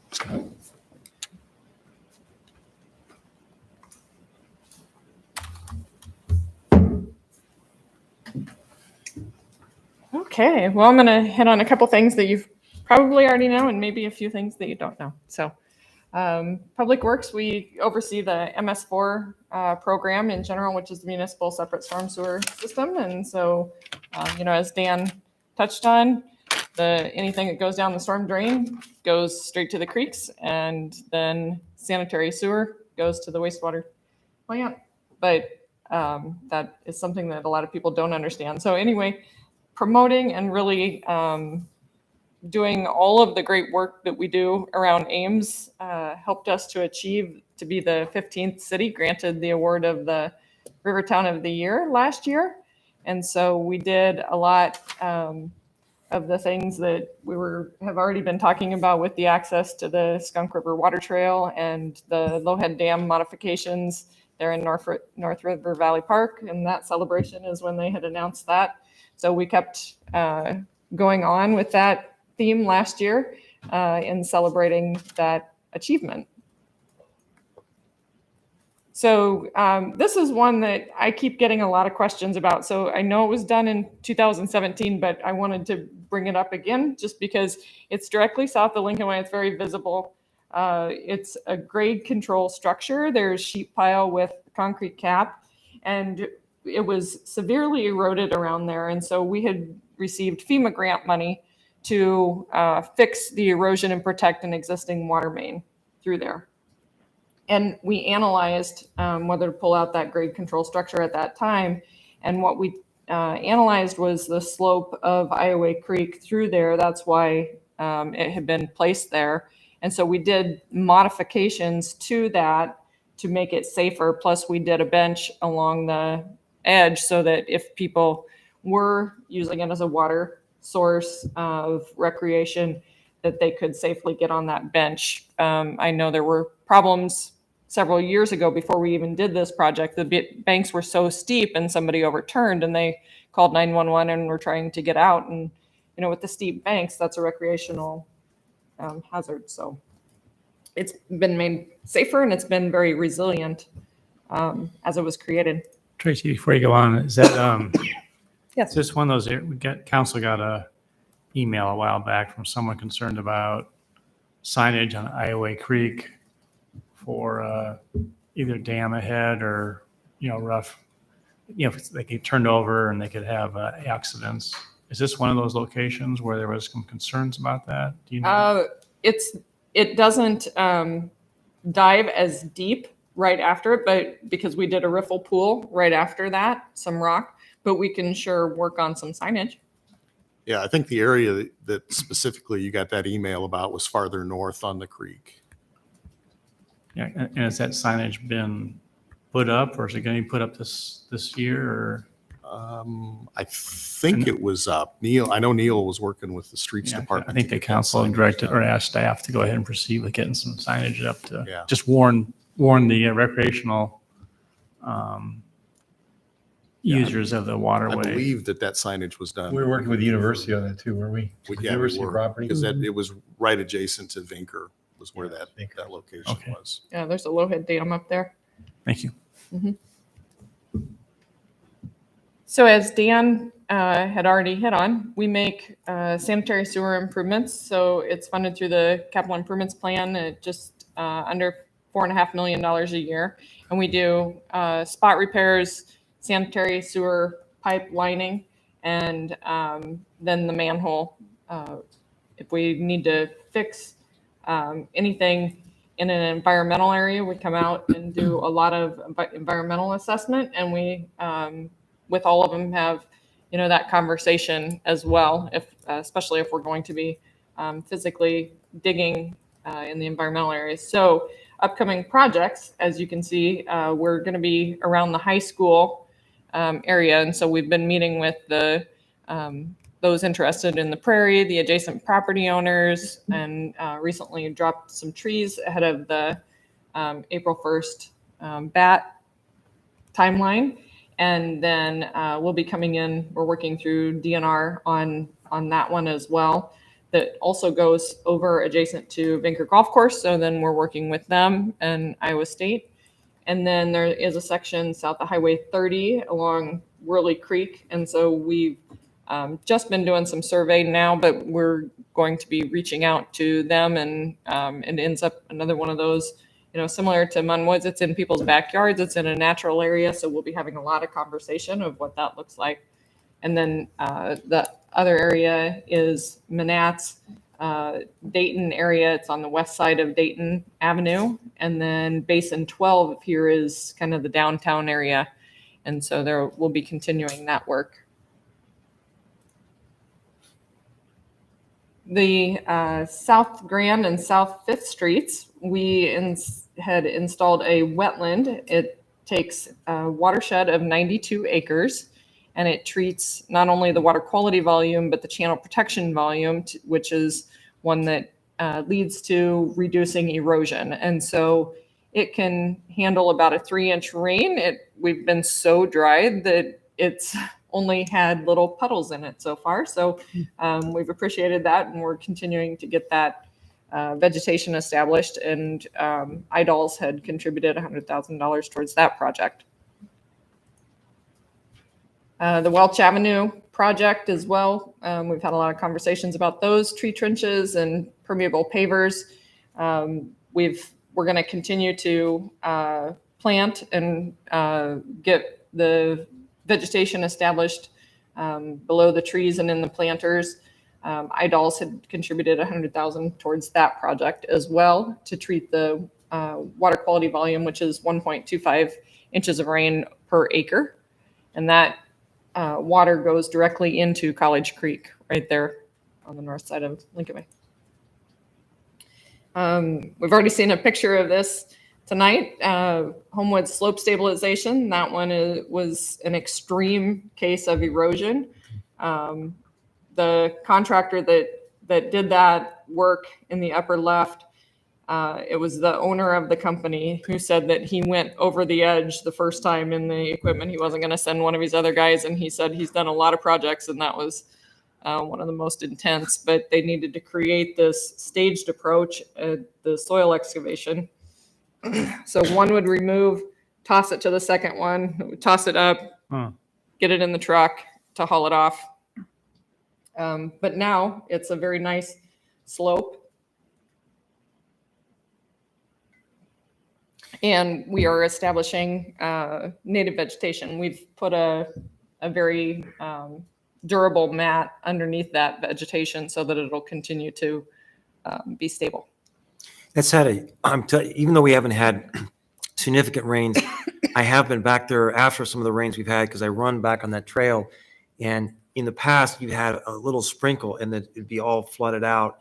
Okay, well, I'm going to hit on a couple things that you've probably already know and maybe a few things that you don't know. So Public Works, we oversee the MS4 program in general, which is the Municipal Separate Storm Sewer System. And so, as Dan touched on, anything that goes down the storm drain goes straight to the creeks, and then sanitary sewer goes to the wastewater plant. But that is something that a lot of people don't understand. So anyway, promoting and really doing all of the great work that we do around Ames helped us to be the 15th city granted the award of the River Town of the Year last year. And so we did a lot of the things that have already been talking about with the access to the Skunk River Water Trail and the Lowhead Dam modifications there in North River Valley Park. And that celebration is when they had announced that. So we kept going on with that theme last year in celebrating that achievement. So this is one that I keep getting a lot of questions about. So I know it was done in 2017, but I wanted to bring it up again just because it's directly south of Lincoln Way. It's very visible. It's a grade control structure. There's sheet pile with concrete cap, and it was severely eroded around there. And so we had received FEMA grant money to fix the erosion and protect an existing water main through there. And we analyzed whether to pull out that grade control structure at that time. And what we analyzed was the slope of Iowa Creek through there. That's why it had been placed there. And so we did modifications to that to make it safer. Plus we did a bench along the edge so that if people were using it as a water source of recreation, that they could safely get on that bench. I know there were problems several years ago before we even did this project. The banks were so steep and somebody overturned and they called 911 and were trying to get out. And, with the steep banks, that's a recreational hazard. So it's been made safer and it's been very resilient as it was created. Tracy, before you go on, is that Yes. is this one of those, council got a email a while back from someone concerned about signage on Iowa Creek for either dam ahead or, rough, if they get turned over and they could have accidents. Is this one of those locations where there was some concerns about that? Do you know? It doesn't dive as deep right after it, but because we did a riffle pool right after that, some rock, but we can sure work on some signage. Yeah, I think the area that specifically you got that email about was farther north on the creek. Yeah, and has that signage been put up, or is it going to be put up this year, or? I think it was up. I know Neil was working with the streets Yeah, department. I think to the get that council signage directed done. or asked staff to go ahead and proceed with getting some signage up to Yeah. just warn the recreational Yeah, users of the I waterway. believe that signage was done. We were working with the university on that too, weren't we? We- The Yeah, we University were, property. because it was right adjacent to Vinker was where Yeah, that Vinker. location Okay. was. Yeah, there's a low head dam up there. Thank you. So as Dan had already hit on, we make sanitary sewer improvements. So it's funded through the capital improvements plan at just under $4.5 million a year. And we do spot repairs, sanitary sewer pipe lining, and then the manhole. If we need to fix anything in an environmental area, we come out and do a lot of environmental assessment, and we with all of them have that conversation as well, if especially if we're going to be physically digging in the environmental areas. So upcoming projects, as you can see, we're going to be around the high school area, and so we've been meeting with the those interested in the prairie, the adjacent property owners, and recently dropped some trees ahead of the April 1st BAT timeline. And then we'll be coming in, we're working through DNR on that one as well. That also goes over adjacent to Vinker Golf Course. So then we're working with them and Iowa State. And then there is a section south of Highway 30 along Whirly Creek. And so we've just been doing some survey now, but we're going to be reaching out to them, and it ends up another one of those, similar to Munwoods. It's in people's backyards. It's in a natural area. So we'll be having a lot of conversation of what that looks like. And then the other area is Manat's Dayton area. It's on the west side of Dayton Avenue. And then Basin 12 here is kind of the downtown area. And so there we'll be continuing that work. The South Grand and South Fifth Streets, we had installed a wetland. It takes a watershed of 92 acres, and it treats not only the water quality volume, but the channel protection volume, which is one that leads to reducing erosion. And so it can handle about a 3-inch rain. We've been so dry that it's only had little puddles in it so far. So we've appreciated that, and we're continuing to get that vegetation established. And IDOLS had contributed $100,000 towards that project. The Welch Avenue project as well. We've had a lot of conversations about those tree trenches and permeable pavers. We're going to continue to plant and get the vegetation established below the trees and in the planters. IDOLS had contributed $100,000 towards that project as well to treat the water quality volume, which is 1.25 inches of rain per acre. And that water goes directly into College Creek right there on the north side of Lincoln Way. We've already seen a picture of this tonight. Homewood slope stabilization. That one was an extreme case of erosion. The contractor that did that work in the upper left, it was the owner of the company who said that he went over the edge the first time in the equipment. He wasn't going to send one of his other guys, and he said he's done a lot of projects, and that was one of the most intense. But they needed to create this staged approach at the soil excavation. So one would remove, toss it to the second one, toss it up, get it in the truck to haul it off. But now it's a very nice slope. And we are establishing native vegetation. We've put a very durable mat underneath that vegetation so that it'll continue to be stable. That's had even though we haven't had significant rains, I have been back there after some of the rains we've had because I run back on that trail. And in the past, you've had a little sprinkle and then it'd be all flooded out.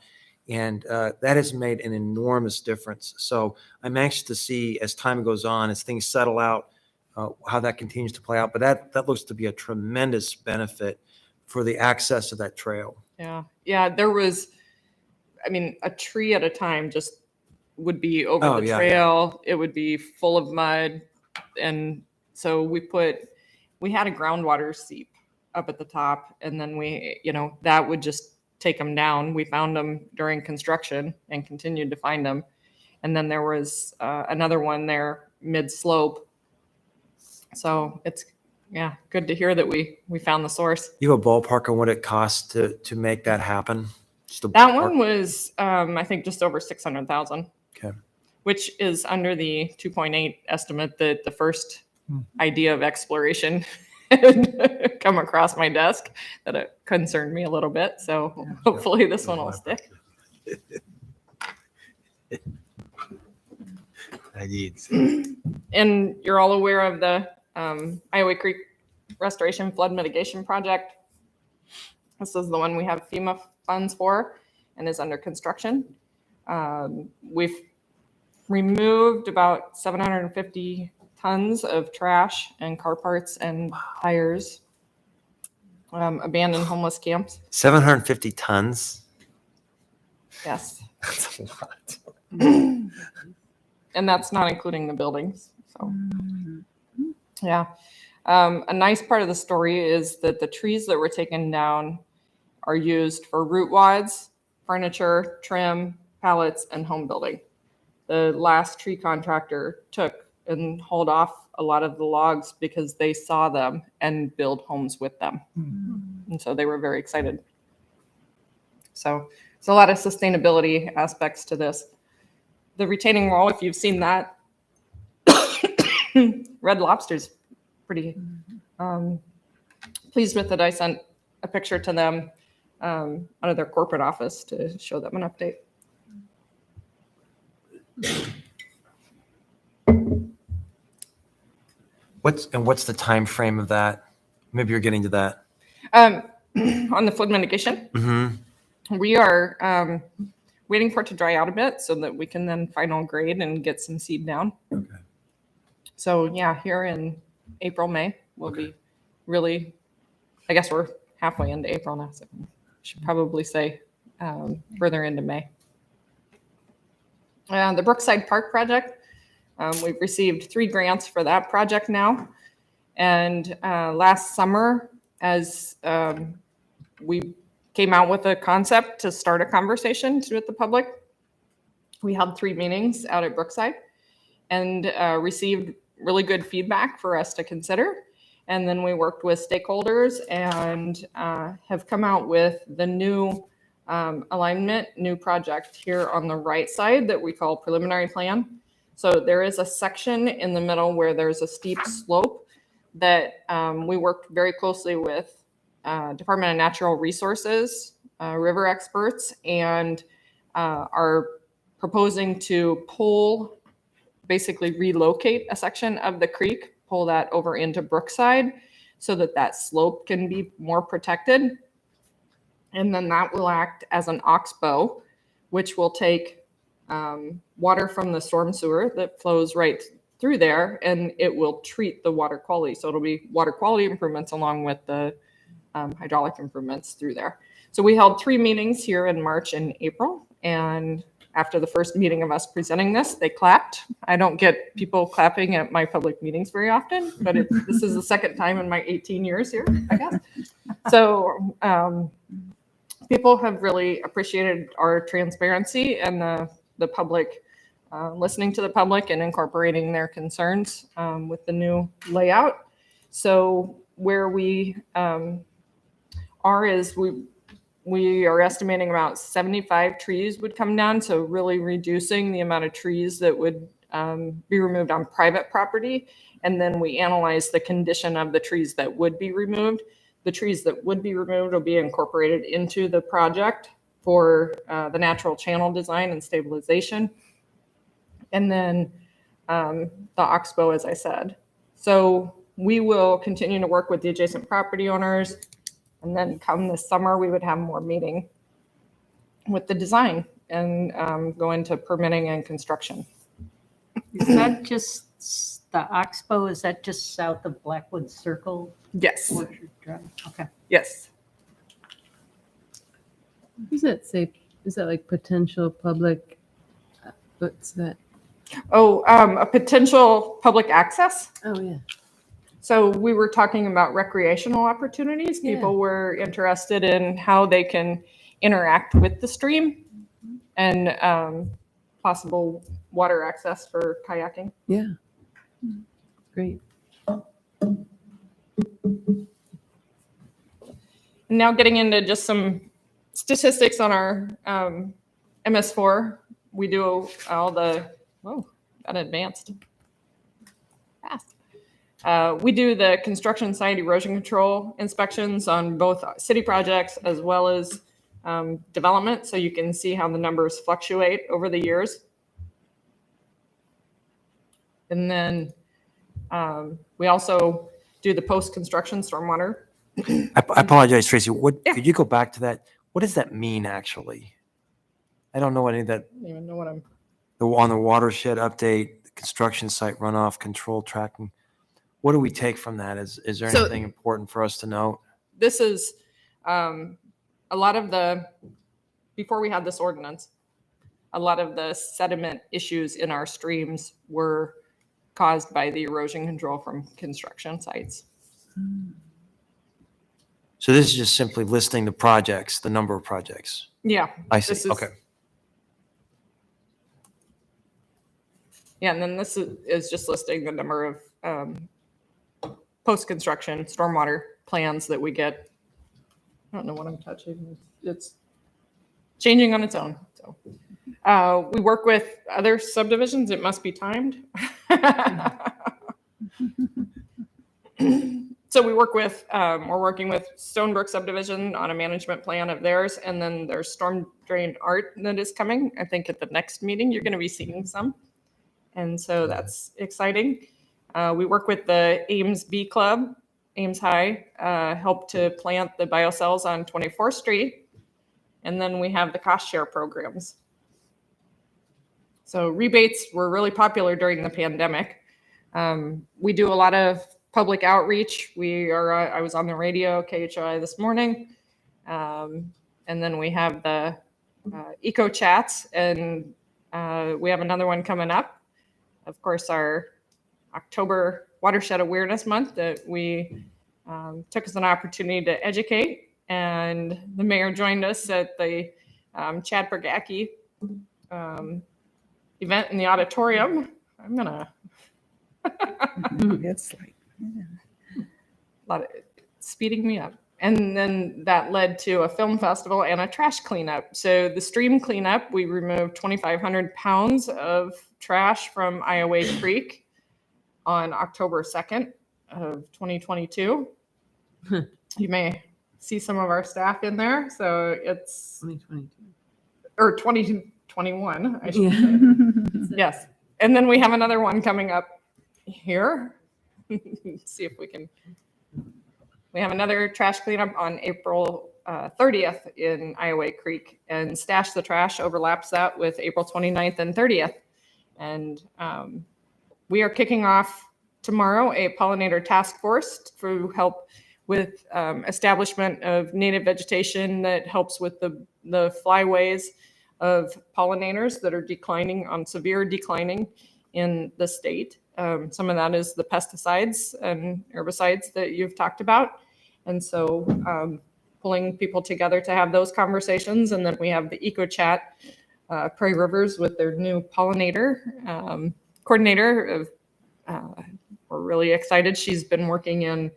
And that has made an enormous difference. So I'm anxious to see as time goes on, as things settle out, how that continues to play out. But that looks to be a tremendous benefit for the access to that trail. Yeah. Yeah. There was, I mean, a tree at a time just would be over Oh, the yeah, trail. It would be full of mud. And so we had a groundwater seep up at the top, and then that would just take them down. We found them during construction and continued to find them. And then there was another one there mid slope. So it's, good to hear that we found the source. You have a ballpark on what it costs to make that happen? Just a That ballpark? one was, I think, just over 600,000. Okay. Which is under the 2.8 estimate that the first idea of exploration had come across my desk, that it concerned me a little bit. So hopefully this one will stick. And you're all aware of the Iowa Creek Restoration Flood Mitigation Project. This is the one we have FEMA funds for and is under construction. We've removed about 750 tons of trash and car parts and tires, abandoned homeless camps. 750 tons? Yes. That's a lot. And that's not including the buildings. So, yeah. A nice part of the story is that the trees that were taken down are used for root wads, furniture, trim, pallets, and home building. The last tree contractor took and hauled off a lot of the logs because they saw them and build homes with them. And so they were very excited. So there's a lot of sustainability aspects to this. The retaining wall, if you've seen that, Red Lobster's pretty pleased with it. I sent a picture to them out of their corporate office to show them an update. What's the time frame of that? Maybe you're getting to that. On the flood mitigation, Mm-hmm. we are waiting for it to dry out a bit so that we can then final grade and get some seed down. Okay. So here in April, May, we'll be really, I guess we're halfway into April now, so I should probably say further into May. The Brookside Park project, we've received 3 grants for that project now. And last summer, as we came out with a concept to start a conversation with the public, we held 3 meetings out at Brookside and received really good feedback for us to consider. And then we worked with stakeholders and have come out with the new alignment, new project here on the right side that we call preliminary plan. So there is a section in the middle where there's a steep slope that we worked very closely with Department of Natural Resources, river experts, and are proposing to basically relocate a section of the creek, pull that over into Brookside so that that slope can be more protected. And then that will act as an oxbow, which will take water from the storm sewer that flows right through there, and it will treat the water quality. So it'll be water quality improvements along with the hydraulic improvements through there. So we held 3 meetings here in March and April, and after the first meeting of us presenting this, they clapped. I don't get people clapping at my public meetings very often, but this is the second time in my 18 years here, I guess. So people have really appreciated our transparency and the public listening to the public and incorporating their concerns with the new layout. So where we are is we are estimating about 75 trees would come down. So really reducing the amount of trees that would be removed on private property. And then we analyze the condition of the trees that would be removed. The trees that would be removed will be incorporated into the project for the natural channel design and stabilization. And then the oxbow, as I said. So we will continue to work with the adjacent property owners. And then come this summer, we would have more meeting with the design and go into permitting and construction. Is that just the Oxbow? Is that just south of Blackwood Circle? Yes, Orchard Drive? Okay. yes. What does that say? Is that like potential public? What's that? Oh, a potential public access. Oh, yeah. So we were talking about recreational opportunities. Yeah. People were interested in how they can interact with the stream and possible water access for kayaking. Yeah. Great. And now getting into just some statistics on our MS4. We do all the, whoa, got advanced fast. We do the construction site erosion control inspections on both city projects as well as development, so you can see how the numbers fluctuate over the years. And then we also do the post-construction stormwater. I apologize, Tracy. Yeah. Could you go back to that? What does that mean, actually? I don't know any of that. I don't even know what I'm. On the watershed update, the construction site runoff control tracking. What do we take from that? Is there So- anything important for us to note? This is a lot of the, before we had this ordinance, a lot of the sediment issues in our streams were caused by the erosion control from construction sites. So this is just simply listing the projects, the number of projects. Yeah. I This see. is- Okay. Yeah, and then this is just listing the number of post-construction stormwater plans that we get. I don't know what I'm touching. It's changing on its own. So we work with other subdivisions. It must be timed. So we work with, we're working with Stonebrook subdivision on a management plan of theirs, and then there's storm drain art that is coming. I think at the next meeting, you're going to be seeing some. And so that's exciting. We work with the Ames Bee Club, Ames High, help to plant the biocells on 24th Street. And then we have the cost share programs. So rebates were really popular during the pandemic. We do a lot of public outreach. I was on the radio, KHOI this morning. And then we have the eco chats, and we have another one coming up. Of course, our October Watershed Awareness Month that we took as an opportunity to educate. And the mayor joined us at the Chad Bergacki event in the auditorium. I'm gonna It's like, a lot of speeding me up. And then that led to a film festival and a trash cleanup. So the stream cleanup, we removed 2,500 pounds of trash from Iowa Creek on October 2nd of 2022. You may see some of our staff in there. So it's 2022. or 2021, I should Yeah. say. Yes. And then we have another one coming up here. See if we can. We have another trash cleanup on April 30th in Iowa Creek, and Stash the Trash overlaps that with April 29th and 30th. And we are kicking off tomorrow a pollinator task force to help with establishment of native vegetation that helps with the flyways of pollinators that are declining, on severe declining in the state. Some of that is the pesticides and herbicides that you've talked about. And so pulling people together to have those conversations. And then we have the Eco Chat, Prairie Rivers with their new pollinator coordinator. We're really excited. She's been working in,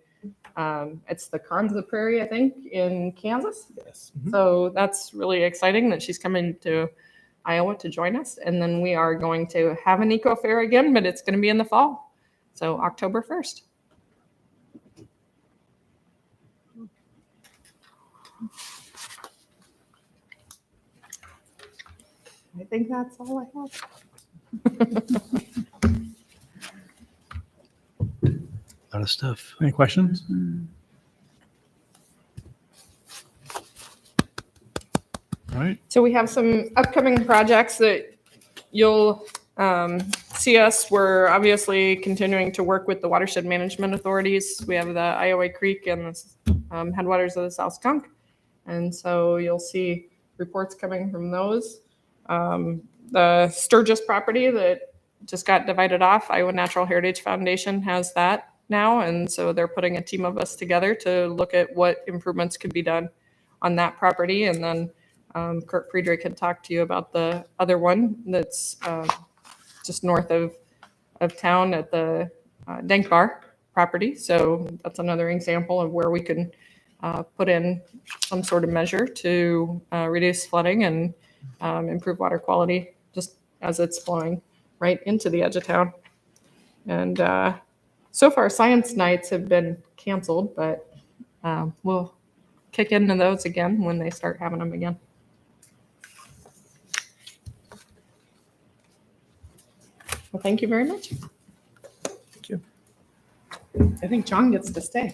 it's the Konza Prairie, I think, in Kansas. Yes. So that's really exciting that she's coming to Iowa to join us. And then we are going to have an eco fair again, but it's going to be in the fall. So October 1st. I think that's all I have. A lot of stuff. Any questions? All right. So we have some upcoming projects that you'll see us. We're obviously continuing to work with the watershed management authorities. We have the Iowa Creek and the headwaters of the South Skunk. And so you'll see reports coming from those. The Sturgis property that just got divided off, Iowa Natural Heritage Foundation has that now. And so they're putting a team of us together to look at what improvements could be done on that property. And then Kurt Friedrich had talked to you about the other one that's just north of town at the Dank Bar property. So that's another example of where we can put in some sort of measure to reduce flooding and improve water quality just as it's flowing right into the edge of town. And so far, science nights have been canceled, but we'll kick into those again when they start having them again. Well, thank you very much. Thank you. I think John gets to stay.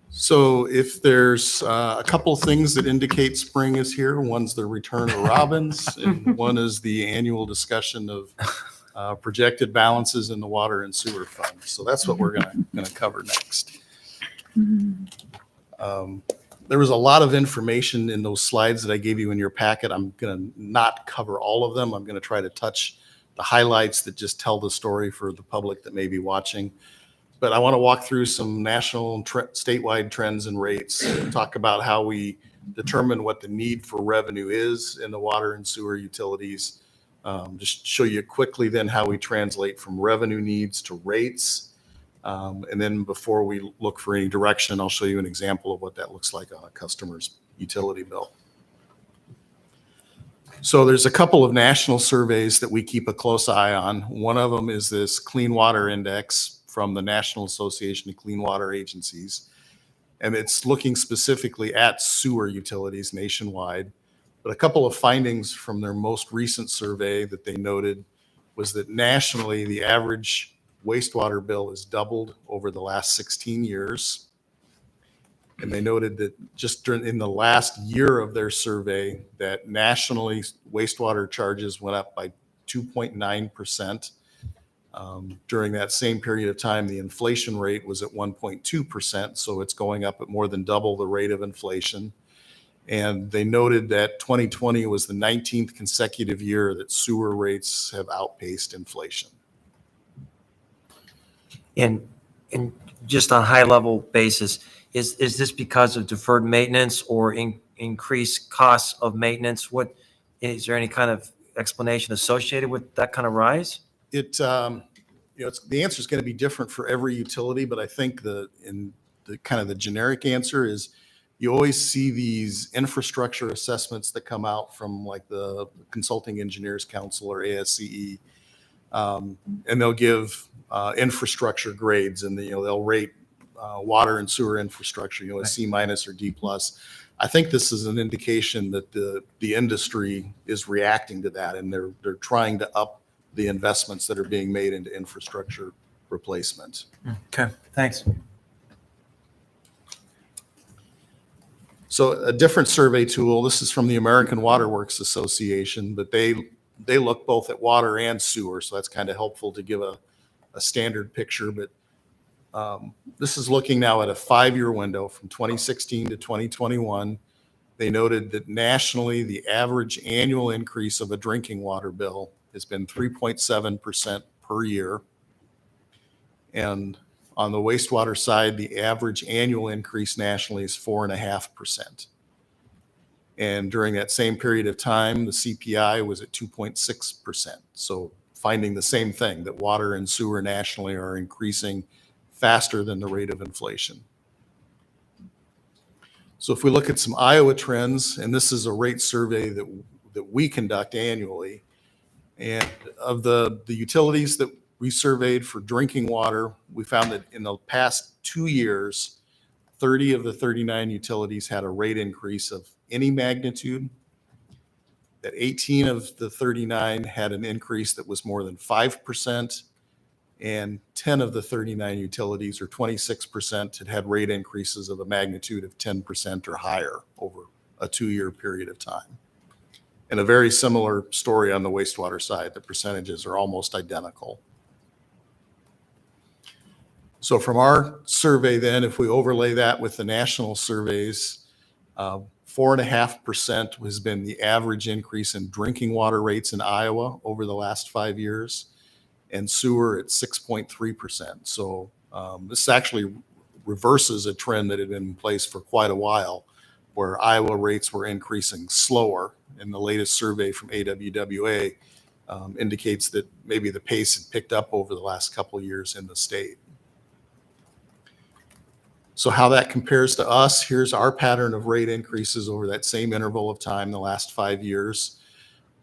So if there's a couple things that indicate spring is here, one's the return of robins, and one is the annual discussion of projected balances in the water and sewer fund. So that's what we're gonna cover next. There was a lot of information in those slides that I gave you in your packet. I'm gonna not cover all of them. I'm gonna try to touch the highlights that just tell the story for the public that may be watching. But I want to walk through some national and statewide trends and rates, talk about how we determine what the need for revenue is in the water and sewer utilities. Just show you quickly then how we translate from revenue needs to rates. And then before we look for any direction, I'll show you an example of what that looks like on a customer's utility bill. So there's a couple of national surveys that we keep a close eye on. One of them is this Clean Water Index from the National Association of Clean Water Agencies. And it's looking specifically at sewer utilities nationwide. But a couple of findings from their most recent survey that they noted was that nationally, the average wastewater bill has doubled over the last 16 years. And they noted that just in the last year of their survey, that nationally wastewater charges went up by 2.9%. During that same period of time, the inflation rate was at 1.2%, so it's going up at more than double the rate of inflation. And they noted that 2020 was the 19th consecutive year that sewer rates have outpaced inflation. And just on a high level basis, is this because of deferred maintenance or increased costs of maintenance? What is there any kind of explanation associated with that kind of rise? The answer is going to be different for every utility, but I think the generic answer is you always see these infrastructure assessments that come out from like the Consulting Engineers Council or ASCE, and they'll give infrastructure grades, and they'll rate water and sewer infrastructure, a C- or D+. I think this is an indication that the industry is reacting to that, and they're trying to up the investments that are being made into infrastructure replacement. Okay, thanks. So a different survey tool, this is from the American Water Works Association, but they look both at water and sewer, so that's kind of helpful to give a standard picture. But this is looking now at a 5-year window from 2016 to 2021. They noted that nationally, the average annual increase of a drinking water bill has been 3.7% per year. And on the wastewater side, the average annual increase nationally is 4.5%. And during that same period of time, the CPI was at 2.6%. So finding the same thing, that water and sewer nationally are increasing faster than the rate of inflation. So if we look at some Iowa trends, and this is a rate survey that we conduct annually, and of the utilities that we surveyed for drinking water, we found that in the past 2 years, 30 of the 39 utilities had a rate increase of any magnitude, that 18 of the 39 had an increase that was more than 5%, and 10 of the 39 utilities, or 26%, had had rate increases of a magnitude of 10% or higher over a 2-year period of time. And a very similar story on the wastewater side. The percentages are almost identical. So from our survey then, if we overlay that with the national surveys, 4.5% has been the average increase in drinking water rates in Iowa over the last 5 years, and sewer at 6.3%. So this actually reverses a trend that had been in place for quite a while, where Iowa rates were increasing slower. And the latest survey from AWWA indicates that maybe the pace had picked up over the last couple of years in the state. So how that compares to us, here's our pattern of rate increases over that same interval of time, the last 5 years.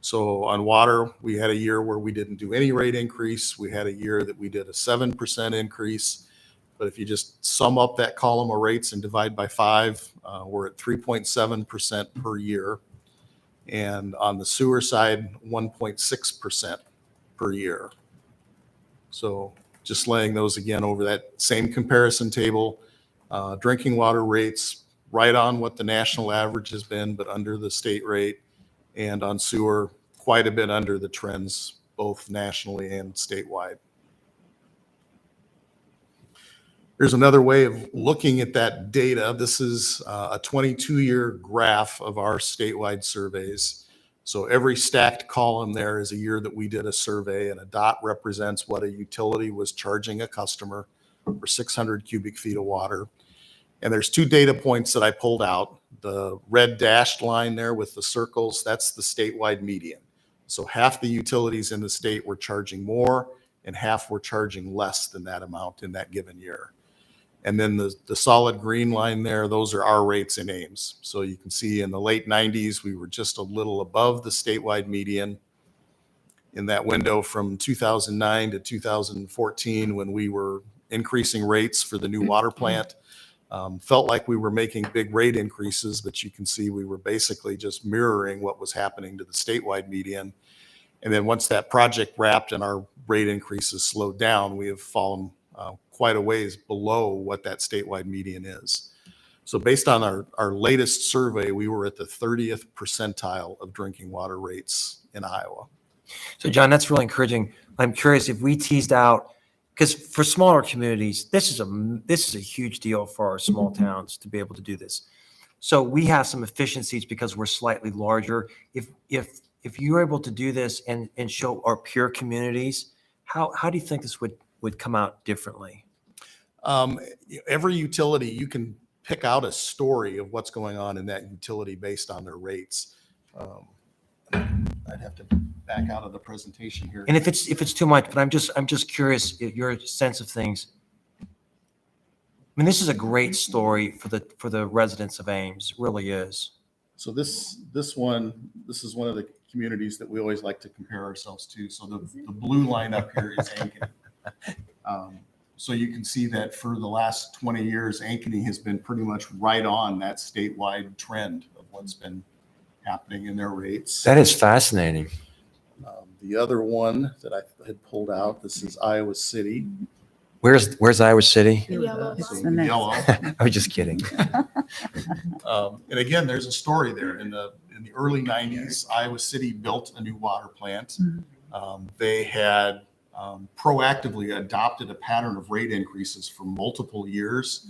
So on water, we had a year where we didn't do any rate increase. We had a year that we did a 7% increase. But if you just sum up that column of rates and divide by 5, we're at 3.7% per year. And on the sewer side, 1.6% per year. So just laying those again over that same comparison table, drinking water rates right on what the national average has been, but under the state rate, and on sewer, quite a bit under the trends, both nationally and statewide. Here's another way of looking at that data. This is a 22-year graph of our statewide surveys. So every stacked column there is a year that we did a survey, and a dot represents what a utility was charging a customer for 600 cubic feet of water. And there's 2 data points that I pulled out. The red dashed line there with the circles, that's the statewide median. So half the utilities in the state were charging more, and half were charging less than that amount in that given year. And then the solid green line there, those are our rates in Ames. So you can see in the late 90s, we were just a little above the statewide median. In that window from 2009 to 2014, when we were increasing rates for the new water plant, felt like we were making big rate increases, but you can see we were basically just mirroring what was happening to the statewide median. And then once that project wrapped and our rate increases slowed down, we have fallen quite a ways below what that statewide median is. So based on our latest survey, we were at the 30th percentile of drinking water rates in Iowa. So John, that's really encouraging. I'm curious if we teased out, because for smaller communities, this is a huge deal for our small towns to be able to do this. So we have some efficiencies because we're slightly larger. If you're able to do this and show our peer communities, how do you think this would come out differently? Every utility, you can pick out a story of what's going on in that utility based on their rates. I'd have to back out of the presentation here. And if it's too much, but I'm just curious your sense of things. I mean, this is a great story for the residents of Ames. It really is. So this is one of the communities that we always like to compare ourselves to. So the blue line up here is Ankeny. So you can see that for the last 20 years, Ankeny has been pretty much right on that statewide trend of what's been happening in their rates. That is fascinating. The other one that I had pulled out, this is Iowa City. Where's Iowa City? Yellow. So yellow. I was just kidding. And again, there's a story there. In the early 90s, Iowa City built a new water plant. They had proactively adopted a pattern of rate increases for multiple years.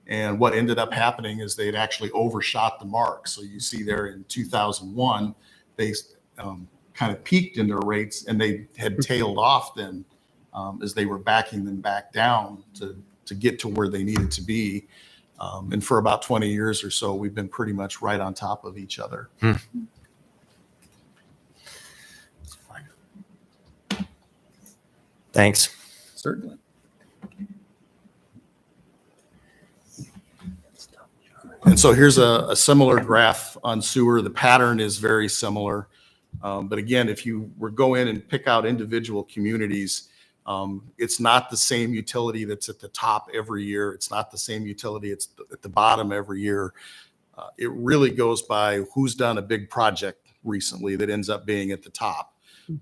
And what ended up happening is they'd actually overshot the mark. So you see there in 2001, they kind of peaked in their rates, and they had tailed off then as they were backing them back down to get to where they needed to be. And for about 20 years or so, we've been pretty much right on top of each other. Thanks. Certainly. And so here's a similar graph on sewer. The pattern is very similar. But again, if you were go in and pick out individual communities, it's not the same utility that's at the top every year. It's not the same utility it's at the bottom every year. It really goes by who's done a big project recently that ends up being at the top.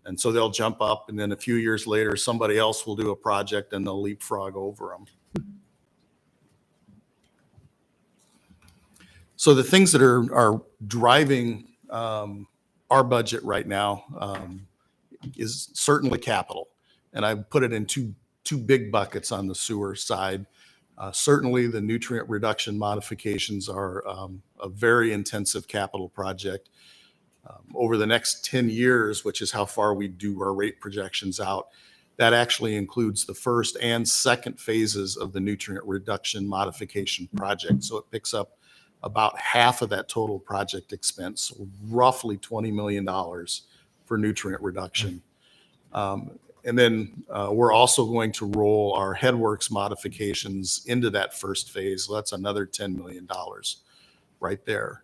And so they'll jump up, and then a few years later, somebody else will do a project and they'll leapfrog over them. So the things that are driving our budget right now is certainly capital. And I put it in two big buckets on the sewer side. Certainly the nutrient reduction modifications are a very intensive capital project. Over the next 10 years, which is how far we do our rate projections out, that actually includes the first and second phases of the nutrient reduction modification project. So it picks up about half of that total project expense, roughly $20 million for nutrient reduction. And then we're also going to roll our headworks modifications into that first phase. So that's another $10 million right there.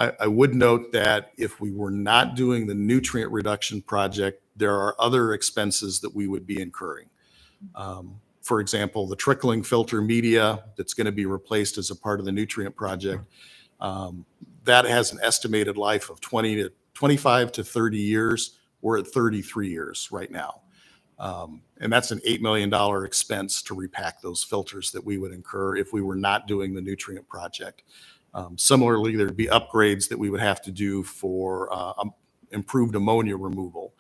I would note that if we were not doing the nutrient reduction project, there are other expenses that we would be incurring. For example, the trickling filter media that's going to be replaced as a part of the nutrient project, that has an estimated life of 25 to 30 years. We're at 33 years right now. And that's an $8 million expense to repack those filters that we would incur if we were not doing the nutrient project. Similarly, there'd be upgrades that we would have to do for improved ammonia removal.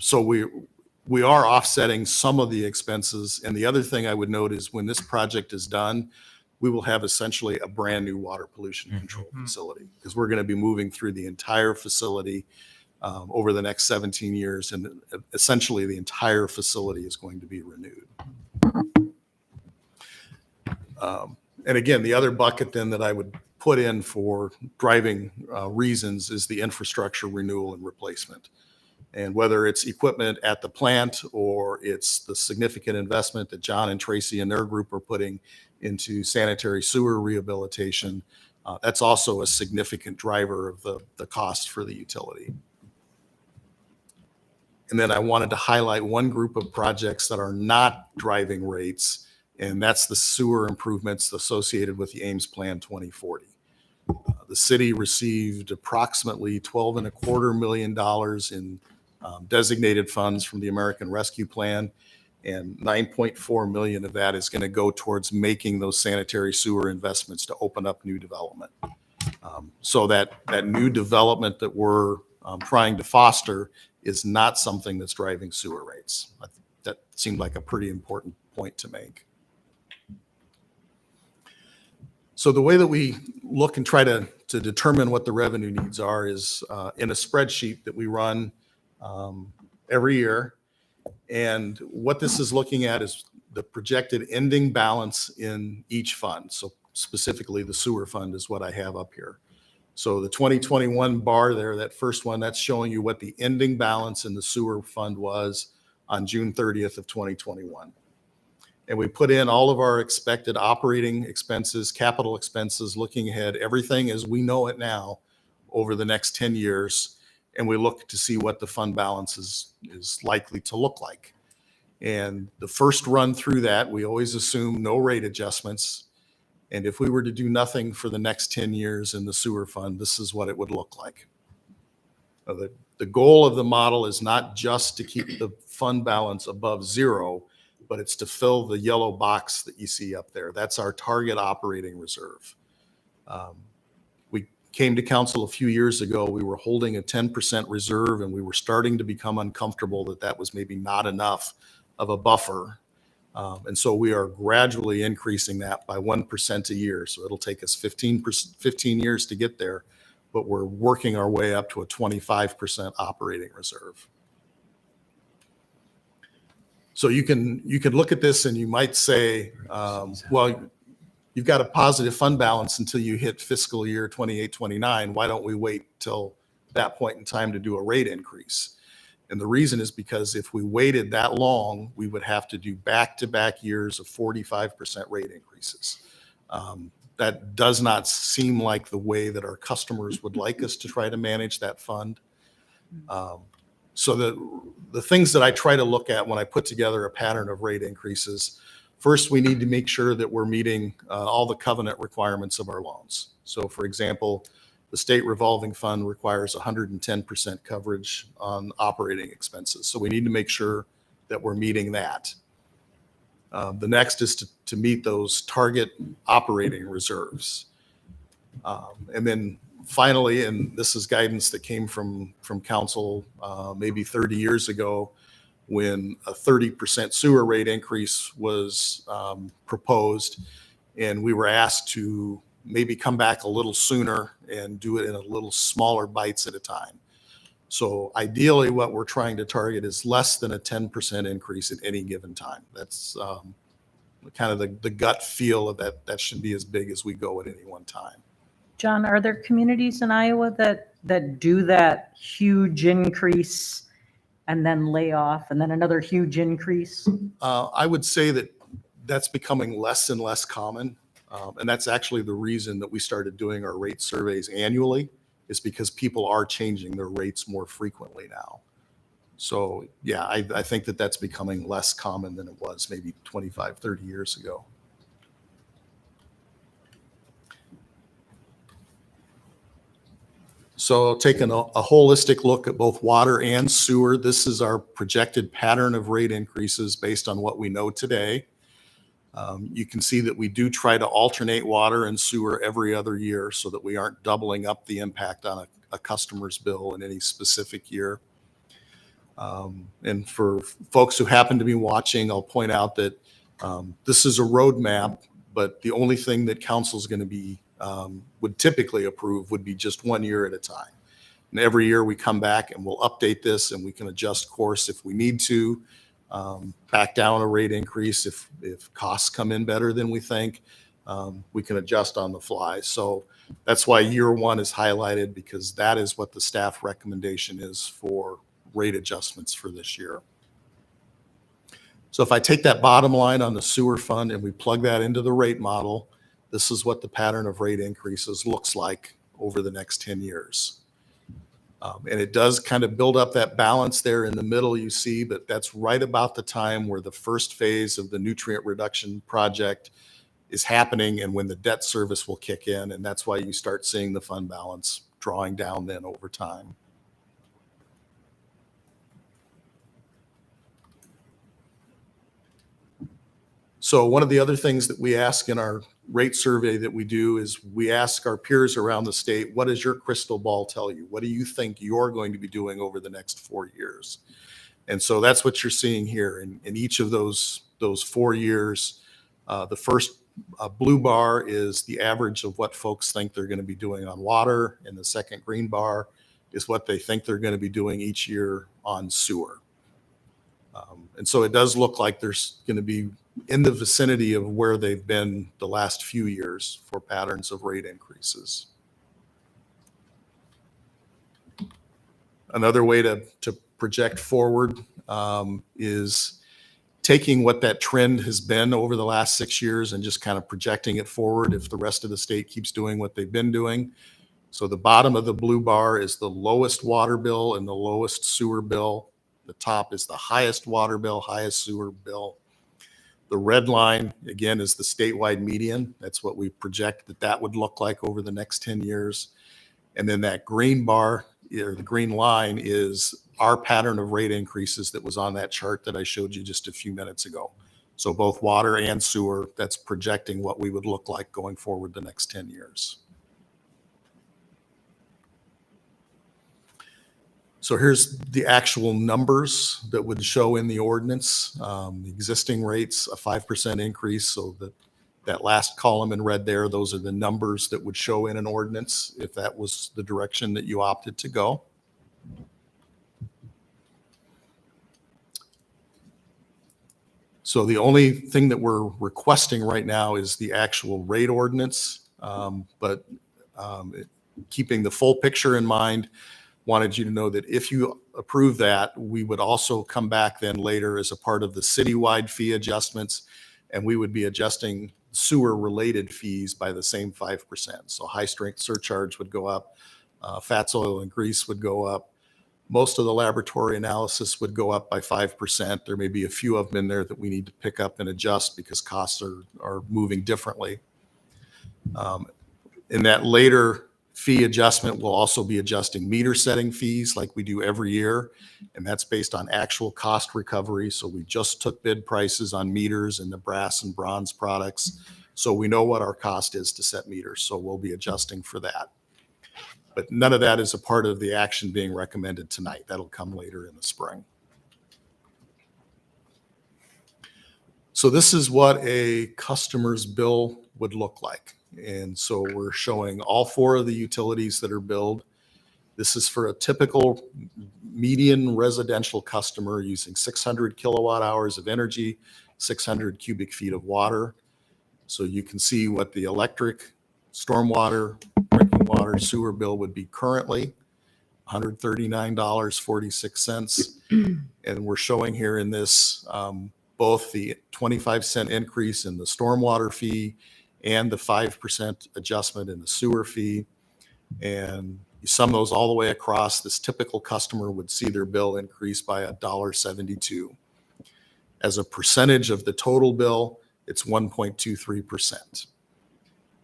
So we are offsetting some of the expenses. And the other thing I would note is when this project is done, we will have essentially a brand new water pollution control facility, because we're going to be moving through the entire facility over the next 17 years. And essentially the entire facility is going to be renewed. And again, the other bucket then that I would put in for driving reasons is the infrastructure renewal and replacement. And whether it's equipment at the plant or it's the significant investment that John and Tracy and their group are putting into sanitary sewer rehabilitation, that's also a significant driver of the cost for the utility. And then I wanted to highlight one group of projects that are not driving rates, and that's the sewer improvements associated with the Ames Plan 2040. The city received approximately $12.25 million in designated funds from the American Rescue Plan, and $9.4 million of that is going to go towards making those sanitary sewer investments to open up new development. So that new development that we're trying to foster is not something that's driving sewer rates. That seemed like a pretty important point to make. So the way that we look and try to determine what the revenue needs are is in a spreadsheet that we run every year. And what this is looking at is the projected ending balance in each fund. So specifically the sewer fund is what I have up here. So the 2021 bar there, that first one, that's showing you what the ending balance in the sewer fund was on June 30th of 2021. And we put in all of our expected operating expenses, capital expenses, looking ahead, everything as we know it now over the next 10 years. And we look to see what the fund balance is likely to look like. And the first run through that, we always assume no rate adjustments. And if we were to do nothing for the next 10 years in the sewer fund, this is what it would look like. The goal of the model is not just to keep the fund balance above zero, but it's to fill the yellow box that you see up there. That's our target operating reserve. We came to council a few years ago. We were holding a 10% reserve, and we were starting to become uncomfortable that was maybe not enough of a buffer. And so we are gradually increasing that by 1% a year. So it'll take us 15 years to get there, but we're working our way up to a 25% operating reserve. So you can look at this and you might say, well, you've got a positive fund balance until you hit fiscal year 28, 29. Why don't we wait till that point in time to do a rate increase? And the reason is because if we waited that long, we would have to do back-to-back years of 45% rate increases. that does not seem like the way that our customers would like us to try to manage that fund. So the things that I try to look at when I put together a pattern of rate increases, first, we need to make sure that we're meeting all the covenant requirements of our loans. So for example, the state revolving fund requires 110% coverage on operating expenses. So we need to make sure that we're meeting that. The next is to meet those target operating reserves. And then finally, and this is guidance that came from council maybe 30 years ago, when a 30% sewer rate increase was proposed, and we were asked to maybe come back a little sooner and do it in a little smaller bites at a time. So ideally, what we're trying to target is less than a 10% increase at any given time. That's kind of the gut feel of that should be as big as we go at any one time. John, are there communities in Iowa that do that huge increase and then lay off and then another huge increase? I would say that that's becoming less and less common. And that's actually the reason that we started doing our rate surveys annually, is because people are changing their rates more frequently now. So yeah, I think that that's becoming less common than it was maybe 25, 30 years ago. So taking a holistic look at both water and sewer, this is our projected pattern of rate increases based on what we know today. You can see that we do try to alternate water and sewer every other year so that we aren't doubling up the impact on a customer's bill in any specific year. And for folks who happen to be watching, I'll point out that this is a roadmap, but the only thing that council is going to be would typically approve would be just 1 year at a time. And every year we come back and we'll update this, and we can adjust course if we need to, back down a rate increase if costs come in better than we think. We can adjust on the fly. So that's why year one is highlighted, because that is what the staff recommendation is for rate adjustments for this year. So if I take that bottom line on the sewer fund and we plug that into the rate model, this is what the pattern of rate increases looks like over the next 10 years. And it does kind of build up that balance there in the middle, you see, but that's right about the time where the first phase of the nutrient reduction project is happening and when the debt service will kick in. And that's why you start seeing the fund balance drawing down then over time. So one of the other things that we ask in our rate survey that we do is we ask our peers around the state, what does your crystal ball tell you? What do you think you're going to be doing over the next 4 years? And so that's what you're seeing here. In each of those 4 years, the first blue bar is the average of what folks think they're going to be doing on water, and the second green bar is what they think they're going to be doing each year on sewer. And so it does look like there's going to be in the vicinity of where they've been the last few years for patterns of rate increases. Another way to project forward is taking what that trend has been over the last 6 years and just kind of projecting it forward if the rest of the state keeps doing what they've been doing. So the bottom of the blue bar is the lowest water bill and the lowest sewer bill. The top is the highest water bill, highest sewer bill. The red line, again, is the statewide median. That's what we project that would look like over the next 10 years. And then that green bar, or the green line, is our pattern of rate increases that was on that chart that I showed you just a few minutes ago. So both water and sewer, that's projecting what we would look like going forward the next 10 years. So here's the actual numbers that would show in the ordinance. The existing rates, a 5% increase. So that last column in red there, those are the numbers that would show in an ordinance if that was the direction that you opted to go. So the only thing that we're requesting right now is the actual rate ordinance, but keeping the full picture in mind, wanted you to know that if you approve that, we would also come back then later as a part of the citywide fee adjustments, and we would be adjusting sewer-related fees by the same 5%. So high-strength surcharge would go up, fats, oil, and grease would go up. Most of the laboratory analysis would go up by 5%. There may be a few of them in there that we need to pick up and adjust because costs are moving differently. In that later fee adjustment, we'll also be adjusting meter setting fees like we do every year, and that's based on actual cost recovery. So we just took bid prices on meters and the brass and bronze products, so we know what our cost is to set meters, so we'll be adjusting for that. But none of that is a part of the action being recommended tonight. That'll come later in the spring. So this is what a customer's bill would look like. And so we're showing all 4 of the utilities that are billed. This is for a typical median residential customer using 600 kilowatt hours of energy, 600 cubic feet of water. So you can see what the electric, stormwater, drinking water, sewer bill would be currently, $139.46. And we're showing here in this both the 25-cent increase in the stormwater fee and the 5% adjustment in the sewer fee. And you sum those all the way across, this typical customer would see their bill increase by $1.72. As a percentage of the total bill, it's 1.23%.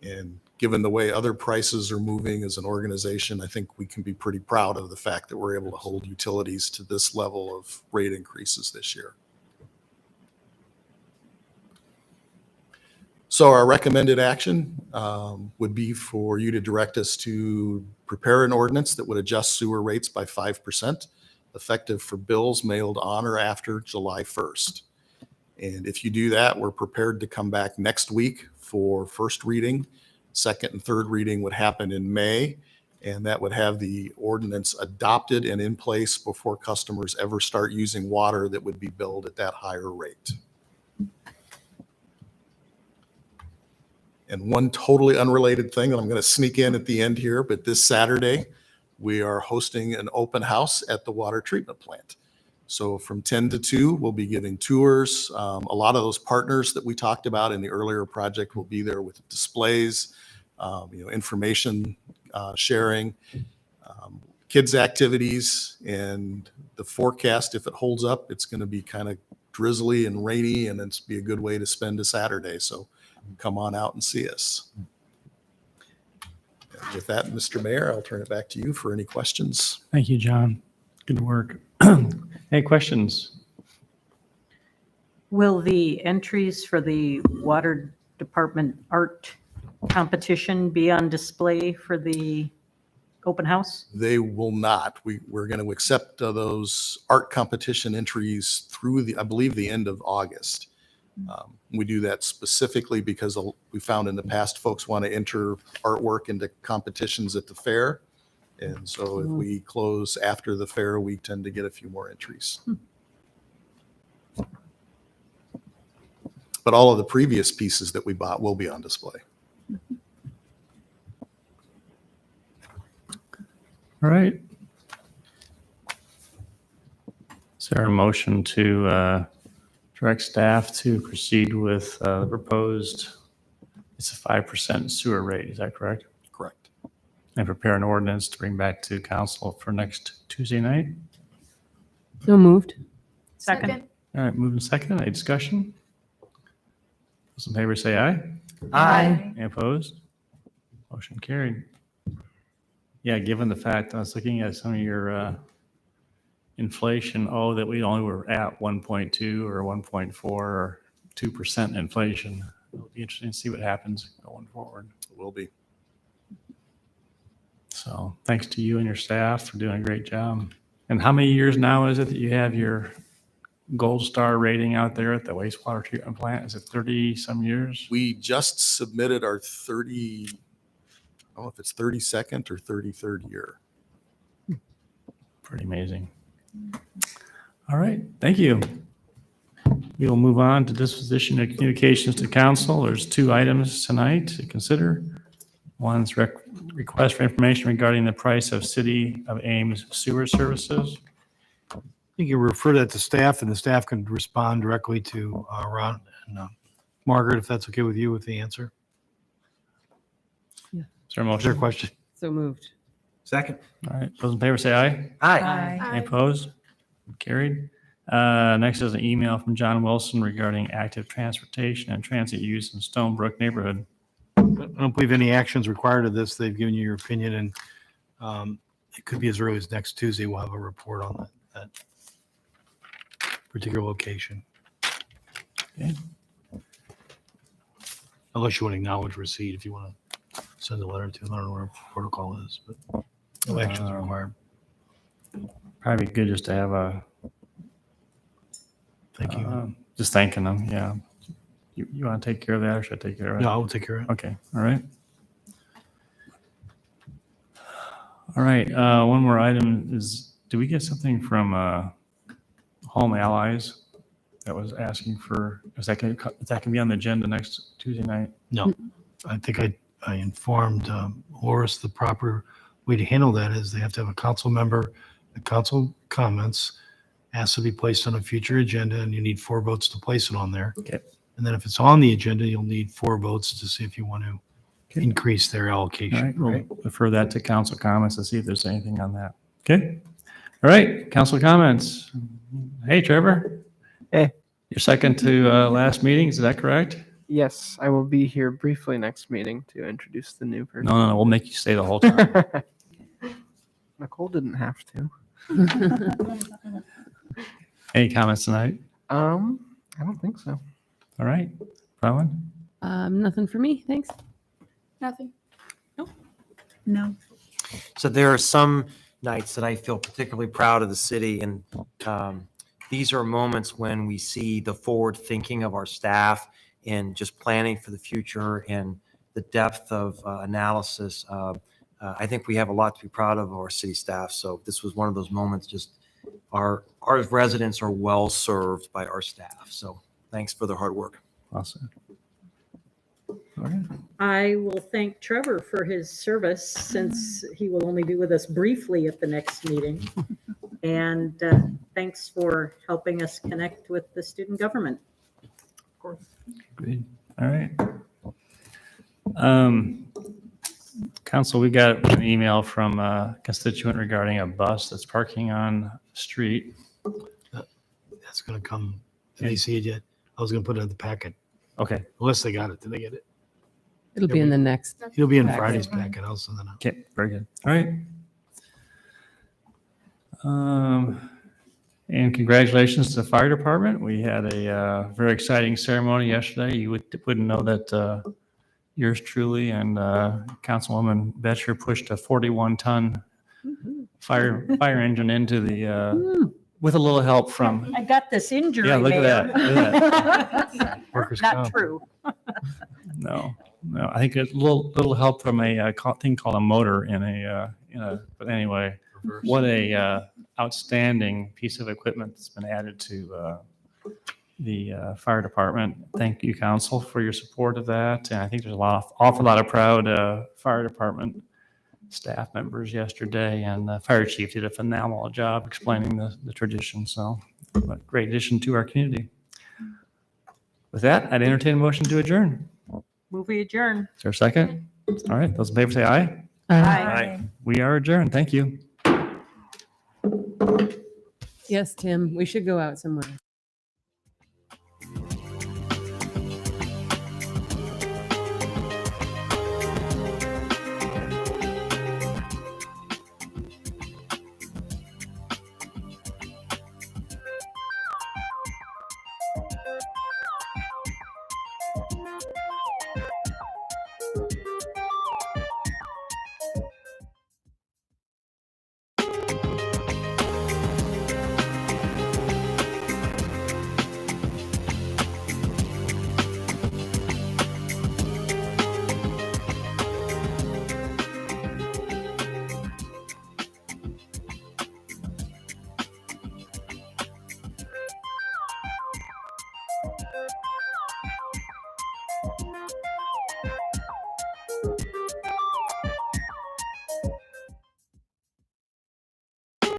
And given the way other prices are moving as an organization, I think we can be pretty proud of the fact that we're able to hold utilities to this level of rate increases this year. So our recommended action would be for you to direct us to prepare an ordinance that would adjust sewer rates by 5%, effective for bills mailed on or after July 1st. And if you do that, we're prepared to come back next week for first reading. Second and third reading would happen in May, and that would have the ordinance adopted and in place before customers ever start using water that would be billed at that higher rate. And one totally unrelated thing that I'm going to sneak in at the end here, but this Saturday, we are hosting an open house at the water treatment plant. So from 10 to 2, we'll be giving tours. A lot of those partners that we talked about in the earlier project will be there with displays, information sharing, kids activities, and the forecast, if it holds up, it's going to be kind of drizzly and rainy, and it's be a good way to spend a Saturday. So come on out and see us. With that, Mr. Mayor, I'll turn it back to you for any questions. Thank you, John. Good work. Any questions? Will the entries for the water department art competition be on display for the open house? They will not. We're going to accept those art competition entries through I believe the end of August. We do that specifically because we found in the past folks want to enter artwork into competitions at the fair. And so if we close after the fair, we tend to get a few more entries. But all of the previous pieces that we bought will be on display. All right. Is there a motion to direct staff to proceed with the proposed, it's a 5% sewer rate, is that correct? Correct. And prepare an ordinance to bring back to council for next Tuesday night? So moved. Second. All right, moving second, any discussion? Those in favor say aye. Aye. Any opposed? Motion carried. Yeah, given the fact, I was looking at some of your inflation, that we only were at 1.2 or 1.4 or 2% inflation. It'll be interesting to see what happens going forward. It will be. So thanks to you and your staff for doing a great job. And how many years now is it that you have your gold star rating out there at the wastewater treatment plant? Is it 30 some years? We just submitted our 30, I don't know if it's 32nd or 33rd year. Pretty amazing. All right, thank you. We will move on to disposition of communications to council. There's 2 items tonight to consider. One's request for information regarding the price of City of Ames sewer services. You can refer that to staff, and the staff can respond directly to Ron and Margaret, if that's okay with you with the answer. Is there a Is there a motion? question? So moved. Second. All right, those in favor say aye. Aye. Any opposed? Carried. Next is an email from John Wilson regarding active transportation and transit use in Stonebrook neighborhood. I don't believe any actions required of this. They've given you your opinion, and it could be as early as next Tuesday. We'll have a report on that particular location. Okay. Unless you want to acknowledge receipt, if you want to send a letter to them. I don't know what our protocol is, but no actions required. Probably good just to have a, Thank you. just thanking them, yeah. You want to take care of that or should I take care of it? No, I will take care of it. Okay, all right. All right, one more item is, do we get something from Home Allies that was asking for, is that going to be on the agenda next Tuesday night? No, I think I informed Horace the proper way to handle that is they have to have a council member, the council comments, has to be placed on a future agenda, and you need 4 votes to place it on there. Okay. And then if it's on the agenda, you'll need 4 votes to see if you want to increase their All allocation. right, we'll refer that to council comments to see if there's anything on that. Okay. All right, council comments. Hey, Trevor. Hey. You're second to last meeting, is that correct? Yes, I will be here briefly next meeting to introduce the new person. No, we'll make you stay the whole time. Nicole didn't have to. Any comments tonight? I don't think so. All right, Bronwyn? Nothing for me. Thanks. Nothing. No. So there are some nights that I feel particularly proud of the city, and these are moments when we see the forward thinking of our staff and just planning for the future and the depth of analysis. I think we have a lot to be proud of our city staff. So this was one of those moments. Just our residents are well served by our staff. So thanks for their hard work. Awesome. All right. I will thank Trevor for his service since he will only be with us briefly at the next meeting. And thanks for helping us connect with the student government. Good. All right. Council, we got an email from a constituent regarding a bus that's parking on the street. That's going to come. Did they see it yet? I was going to put it in the packet. Okay, Unless they got it. Did they get it? It'll be in the next. It'll be in Packet. Friday's packet. I'll send that out. okay, very good. All right. And congratulations to the fire department. We had a very exciting ceremony yesterday. You wouldn't know that yours truly and Councilwoman Betcher pushed a 41-ton fire engine into the, with a little help from, I got this injury. yeah, look at Mayor. that. Look at that. Workers' Not comp. true. No, I think a little help from a thing called a motor in a, but anyway, what a outstanding piece of equipment that's been added to the fire department. Thank you, council, for your support of that. And I think there's awful lot of proud fire department staff members yesterday, and the fire chief did a phenomenal job explaining the tradition. So, a great addition to our community. With that, I'd entertain a motion to adjourn. Movie adjourn. Is there a second? All right, those in favor say aye. Aye. We are adjourned. Thank you. Yes, Tim, we should go out somewhere.